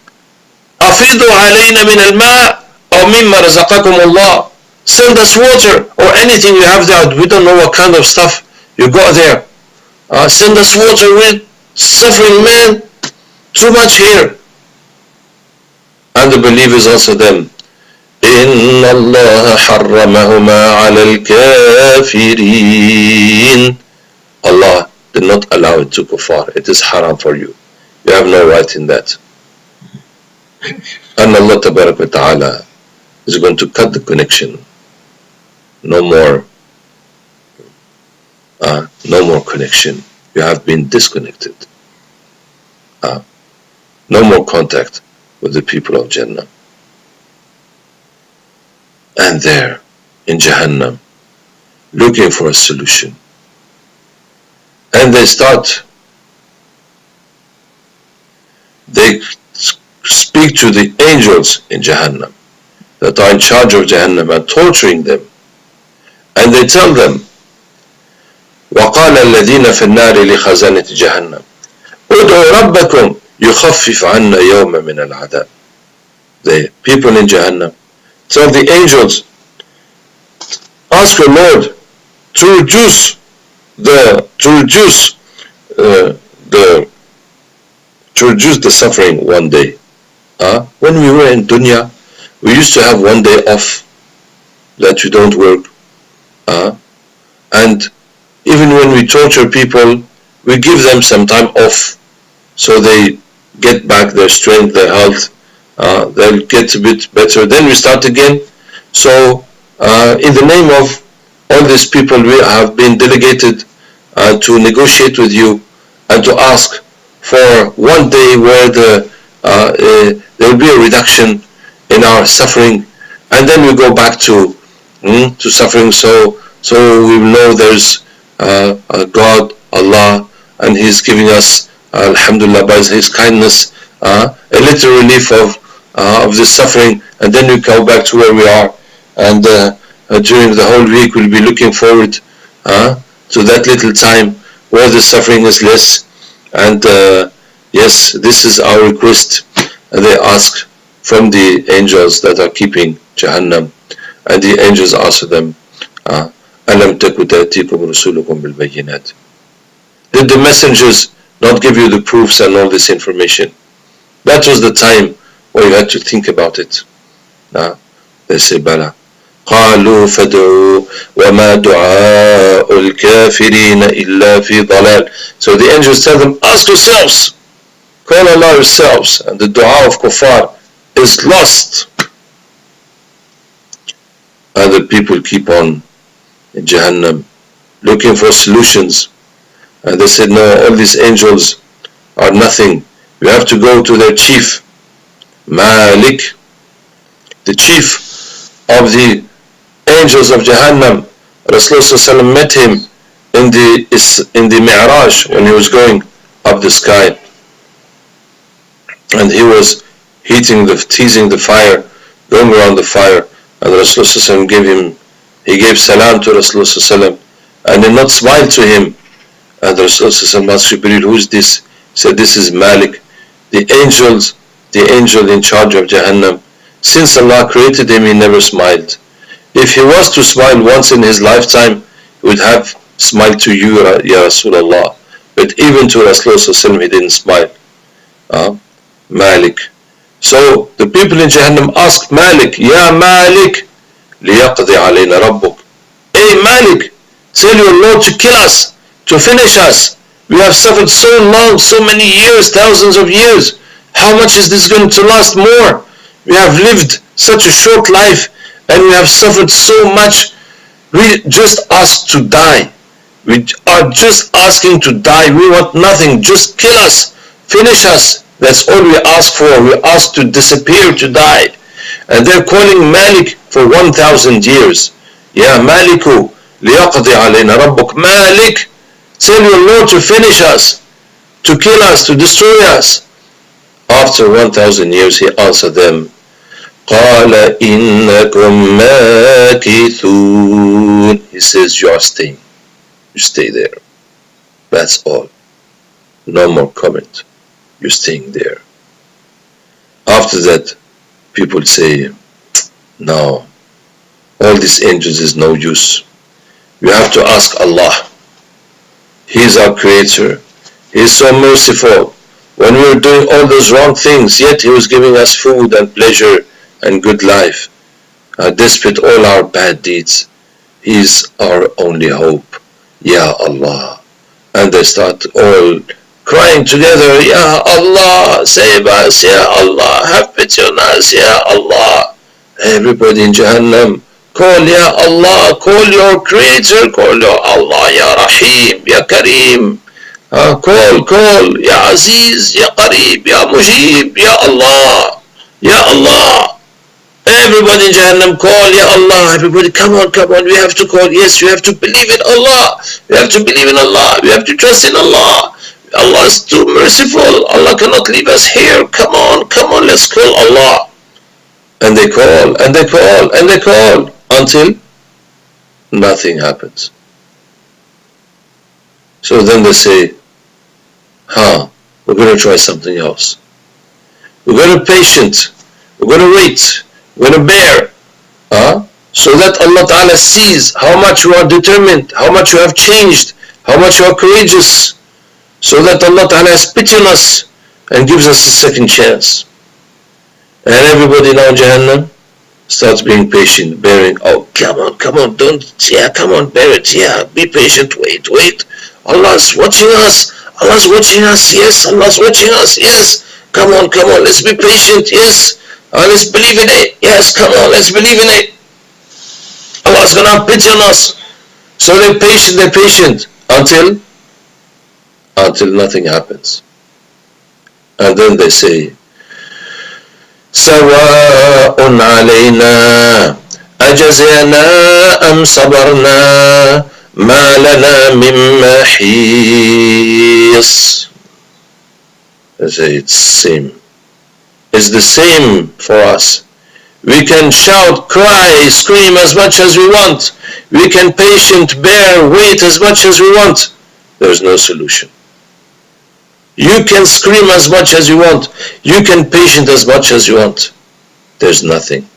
أفيضوا علينا من الماء أو مما رزقكم الله. Send us water or anything you have there. We don't know what kind of stuff you got there. Send us water, we're suffering, man. Too much here. And the believers answer them, إن الله حرمهما على الكافرين. Allah did not allow it to kuffar. It is haram for you. You have no right in that. And Allah Tabarak wa Ta'ala is going to cut the connection. No more connection. You have been disconnected. No more contact with the people of Jannah. And there, in Jahannam, looking for a solution. And they speak to the angels in Jahannam that are in charge of Jahannam and torturing them. And they tell them, وقال الذين في النار لخزنة جهنم ادعوا ربكم يخفف عنا يوما من العذاب. The people in Jahannam tell the angels, ask your Lord to reduce the suffering one day. When we were in dunya, we used to have one day off that we don't work. And even when we torture people, we give them some time off so they get back their strength, their health, they'll get a bit better, then we start again. So in the name of all these people, we have been delegated to negotiate with you and to ask for one day where there will be a reduction in our suffering, and then we go back to suffering. So So we know there's a God, Allah, and He's giving us, alhamdulillah, by His kindness, a little relief of this suffering, and then we go back to where we are. And during the whole week we'll be looking forward to that little time where the suffering is less. And yes, this is our request. And they ask from the angels that are keeping Jahannam, and the angels answer them, أَلَمْ تَكُ تَأْتِيكُمْ رُسُولُكُمْ بِالْبَيِّنَاتِ. Did the messengers not give you the proofs and all this information? That was the time where you had to think about it. They say, Bala. قالوا فدعوا وما دعاء الكافرين إلا في ضلال. So the angels tell them, ask yourselves, call Allah yourselves, and the dua of kuffar is lost. Other people keep on in Jahannam looking for solutions, and they said, no, all these angels are nothing. You have to go to their chief, Malik, the chief of the angels of Jahannam. Rasulullah met him in the Mi'raj when he was going up the sky, and he was teasing the fire, going around the fire, and Rasulullah gave salam to Rasulullah, and did not smile to him. And Rasulullah asked Jibreel, who is this? He said, this is Malik, the angel in charge of Jahannam. Since Allah created him, he never smiled. If he was to smile once in his lifetime, he would have smiled to you, Ya Rasulullah. But even to Rasulullah, he didn't smile. Malik. So the people in Jahannam asked Malik, Ya Malik, لِيَقْضِي عَلَيْنَا رَبُّكَ. Hey Malik, tell your Lord to kill us, to finish us. We have suffered so long, so many years, thousands of years. How much is this going to last more? We have lived such a short life, and we have suffered so much. We just ask to die. We are just asking to die. We want nothing. Just kill us. Finish us. That's all we ask for. We ask to disappear, to die. And they're calling Malik for 1,000 years. Ya Maliku, liyaqdi alayna rabbuk. Malik, tell your Lord to finish us, to kill us, to destroy us. After 1,000 years, he answered them, قَالَ إِنَّكُمْ مَاكِثُونَ. He says, you are staying. You stay there. That's all. No more comment. You're staying there. After that, people say, no, all these angels is no use. You have to ask Allah. He is our creator. He is so merciful. When we were doing all those wrong things, yet He was giving us food and pleasure and good life. Despite all our bad deeds, He is our only hope. Ya Allah. And they start all crying together, Ya Allah, save us, Ya Allah, have pity on us, Ya Allah. Everybody in Jahannam, call Ya Allah, call your Creator, call your Allah, Ya Rahim, Ya Kareem. Call, Ya Aziz, Ya Qareeb, Ya Mujib, Ya Allah, Ya Allah. Everybody in Jahannam, call Ya Allah. Everybody, come on, we have to call. Yes, you have to believe in Allah. We have to believe in Allah. We have to trust in Allah. Allah is too merciful. Allah cannot leave us here. Come on, let's call Allah. And they call, and they call, and they call, until nothing happens. So then they say, we're going to try something else. We're going to be patient. We're going to wait. We're going to bear. So that Allah Ta'ala sees how much you are determined, how much you have changed, how much you are courageous. So that Allah Ta'ala has pity on us and gives us a second chance. And everybody now in Jahannam starts being patient, bearing. Oh, come on, come on, bear it. Yeah, be patient, wait. Allah's watching us. Yes, Allah's watching us. Yes, come on, let's be patient. Yes, let's believe in it. Yes, come on, let's believe in it. Allah's gonna have pity on us. So they're patient until nothing happens. And then they say, سواء علينا أجزعنا أم صبرنا ما لنا من محيص. It's the same for us. We can shout, cry, scream as much as we want. We can patient, bear, wait as much as we want. There's no solution. You can scream as much as you want. You can patient as much as you want. There's nothing.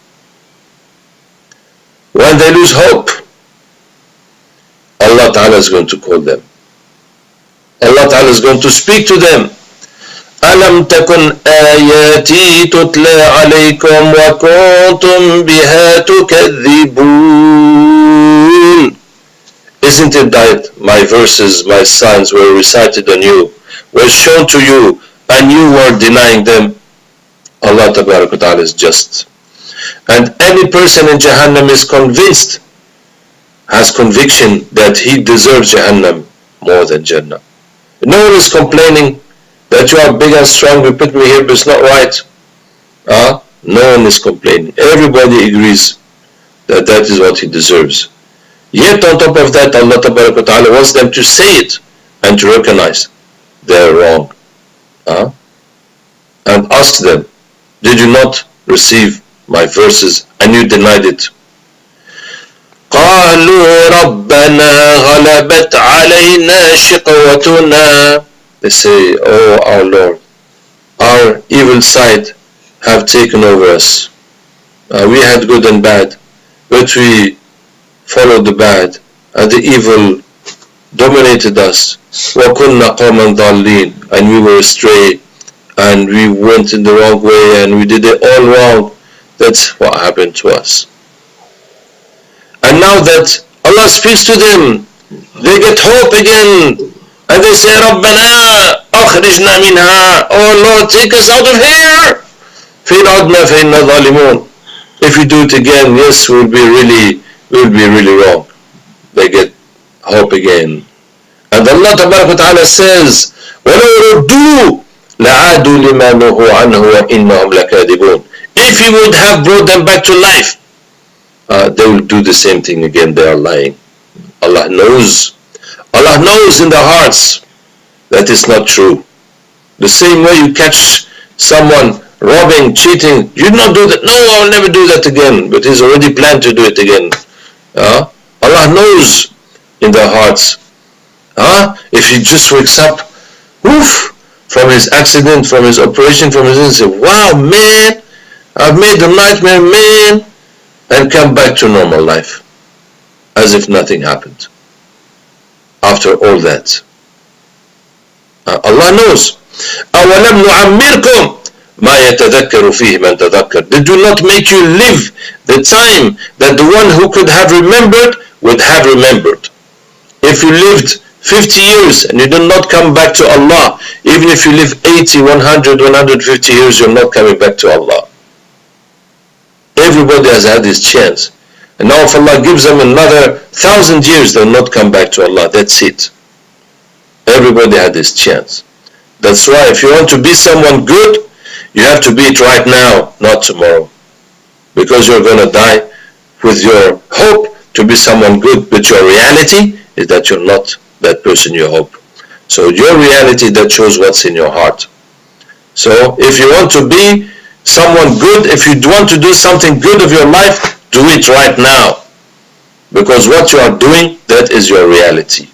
When they lose hope, Allah Ta'ala is going to call them. Allah Ta'ala is going to speak to them. أَلَمْ تَكُنْ آيَاتِي تُتْلَى عَلَيْكُمْ وَكُنْتُمْ بِهَا تُكَذِّبُونَ. Isn't it that my verses, my signs were recited on you, were shown to you, and you were denying them? Allah Ta'ala is just. And any person in Jahannam is convinced, has conviction that he deserves Jahannam more than Jannah. No one is complaining that you are big and strong, you put me here, but it's not right. No one is complaining. Everybody agrees that that is what he deserves. Yet on top of that, Allah Ta'ala wants them to say it and to recognize they're wrong. And ask them, did you not receive my verses and you denied it? قالوا ربنا غلبت علينا شقوتنا. They say, oh our Lord, our evil side have taken over us. We had good and bad, but we followed the bad, and the evil dominated us. وَكُنَّا قَوْمًا ضَالِّينَ. And we were astray, and we went in the wrong way, and we did it all wrong. That's what happened to us. And now that Allah speaks to them, they get hope again. And they say, رَبَّنَا أَخْرِجْنَا مِنْهَا. Oh Lord, take us out of here. فَإِنْ عُدْنَا فَإِنَّا ظَالِمُونَ. If we do it again, yes, we'll be really wrong. They get hope again. And Allah Ta'ala says, وَلَوْ رُدُّوا لَعَادُوا لِمَا نُهُوا عَنْهُ وَإِنَّهُمْ لَكَاذِبُونَ. If He would have brought them back to life, they will do the same thing again. They are lying. Allah knows in their hearts that it's not true. The same way you catch someone robbing, cheating, you not do that. No, I will never do that again. But he's already planned to do it again. Allah knows in their hearts. If he just wakes up, from his accident, from his operation, from his incident, say, wow, man, I've made a nightmare, man, and come back to normal life, as if nothing happened. After all that, Allah knows. أَوَلَمْ نُعَمِّرْكُمْ مَا يَتَذَكَّرُ فِيهِ مَنْ تَذَكَّرَ. They do not make you live the time that the one who could have remembered would have remembered. If you lived 50 years and you did not come back to Allah, even if you live 80, 100, 150 years, you're not coming back to Allah. Everybody has had his chance. And now if Allah gives them another 1,000 years, they'll not come back to Allah. That's it. Everybody had his chance. That's why if you want to be someone good, you have to be it right now, not tomorrow. Because you're going to die with your hope to be someone good, but your reality is that you're not that person you hope. So your reality, that shows what's in your heart. So if you want to be someone good, if you want to do something good of your life, do it right now. Because what you are doing, that is your reality.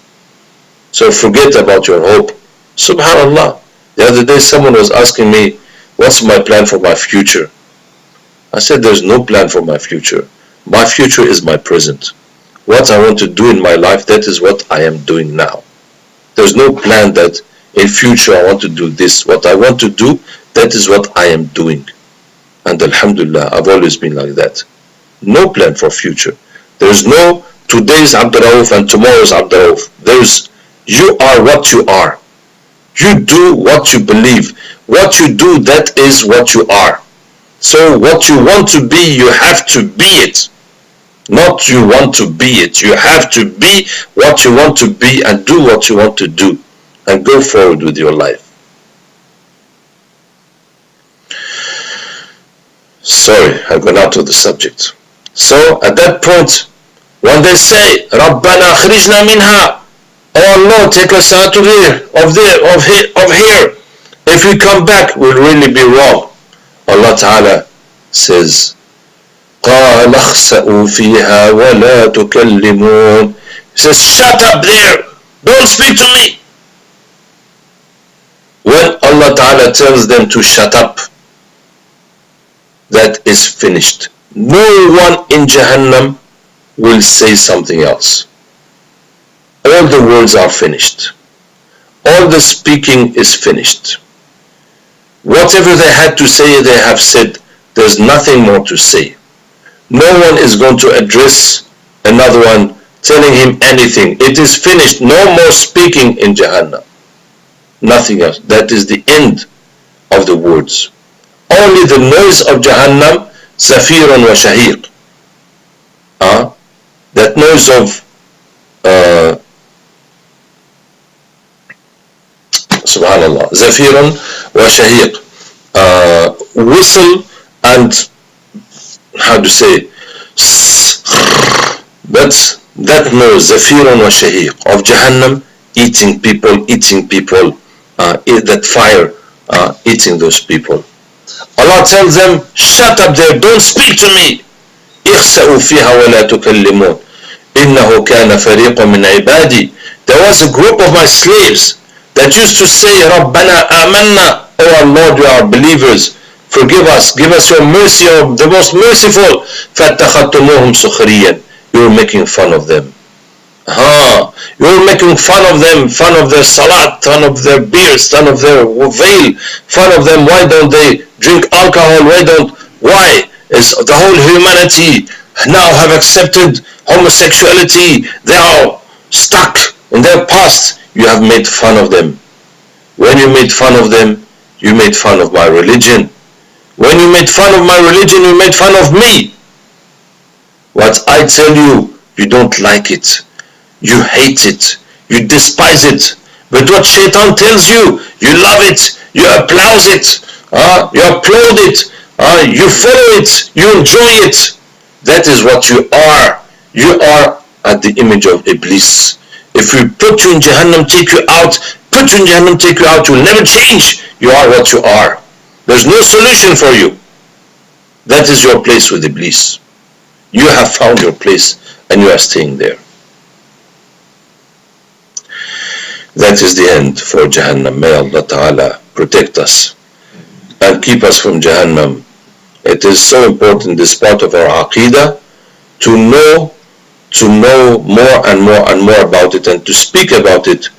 So forget about your hope. Subhanallah. The other day someone was asking me, what's my plan for my future? I said, there's no plan for my future. My future is my present. What I want to do in my life, that is what I am doing now. There's no plan that in future I want to do this. What I want to do, that is what I am doing. And alhamdulillah, I've always been like that. No plan for future. There's no today's Abderraouf and tomorrow's Abderraouf. There's, you are what you are. You do what you believe. What you do, that is what you are. So what you want to be, you have to be it. Not you want to be it. You have to be what you want to be and do what you want to do. And go forward with your life. Sorry, I've gone out of the subject. So at that point, when they say, رَبَّنَا أَخْرِجْنَا مِنْهَا, oh Lord, take us out of here, of here. If we come back, we'll really be wrong. Allah Ta'ala says, قَالَ اخْسَئُوا فِيهَا وَلَا تُكَلِّمُونَ. He says, shut up there, don't speak to me. When Allah Ta'ala tells them to shut up, that is finished. No one in Jahannam will say something else. All the words are finished. All the speaking is finished. Whatever they had to say, they have said. There's nothing more to say. No one is going to address another one, telling him anything. It is finished. No more speaking in Jahannam. Nothing else. That is the end of the words. Only the noise of Jahannam, zafirun wa shahiq. That noise of subhanallah, zafirun wa shahiq, whistle and, how to say, that noise, zafirun wa shahiq, of Jahannam, eating people, that fire eating those people. Allah tells them, shut up there, don't speak to me. اخسأوا فيها ولا تكلمون إنه كان فريق من عبادي. There was a group of my slaves that used to say, ربنا آمنا, oh our Lord, you are believers, forgive us, give us your mercy, you're the most merciful. فاتخذتموهم سخريا. You're making fun of them. You're making fun of them, fun of their salat, fun of their beards, fun of their veil, fun of them. Why don't they drink alcohol? Why is the whole humanity now have accepted homosexuality? They are stuck in their past. You have made fun of them. When you made fun of them, you made fun of my religion. When you made fun of my religion, you made fun of me. What I tell you, you don't like it. You hate it, you despise it. But what shaitan tells you, you love it, you applaud it, you applaud it, you follow it, you enjoy it. That is what you are. You are at the image of Iblis. If we put you in Jahannam, take you out, you'll never change. You are what you are. There's no solution for you. That is your place with Iblis. You have found your place and you are staying there. That is the end for Jahannam. May Allah Ta'ala protect us and keep us from Jahannam. It is so important, this part of our Aqidah, to know more and more about it and to speak about it.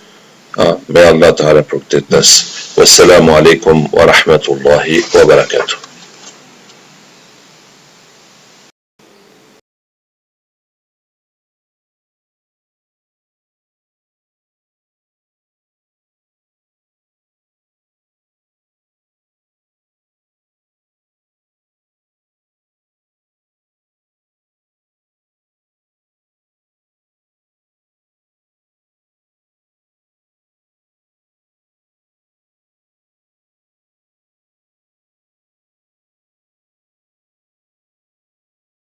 May Allah Ta'ala protect us. Wassalamu alaikum wa rahmatullahi wa barakatuh.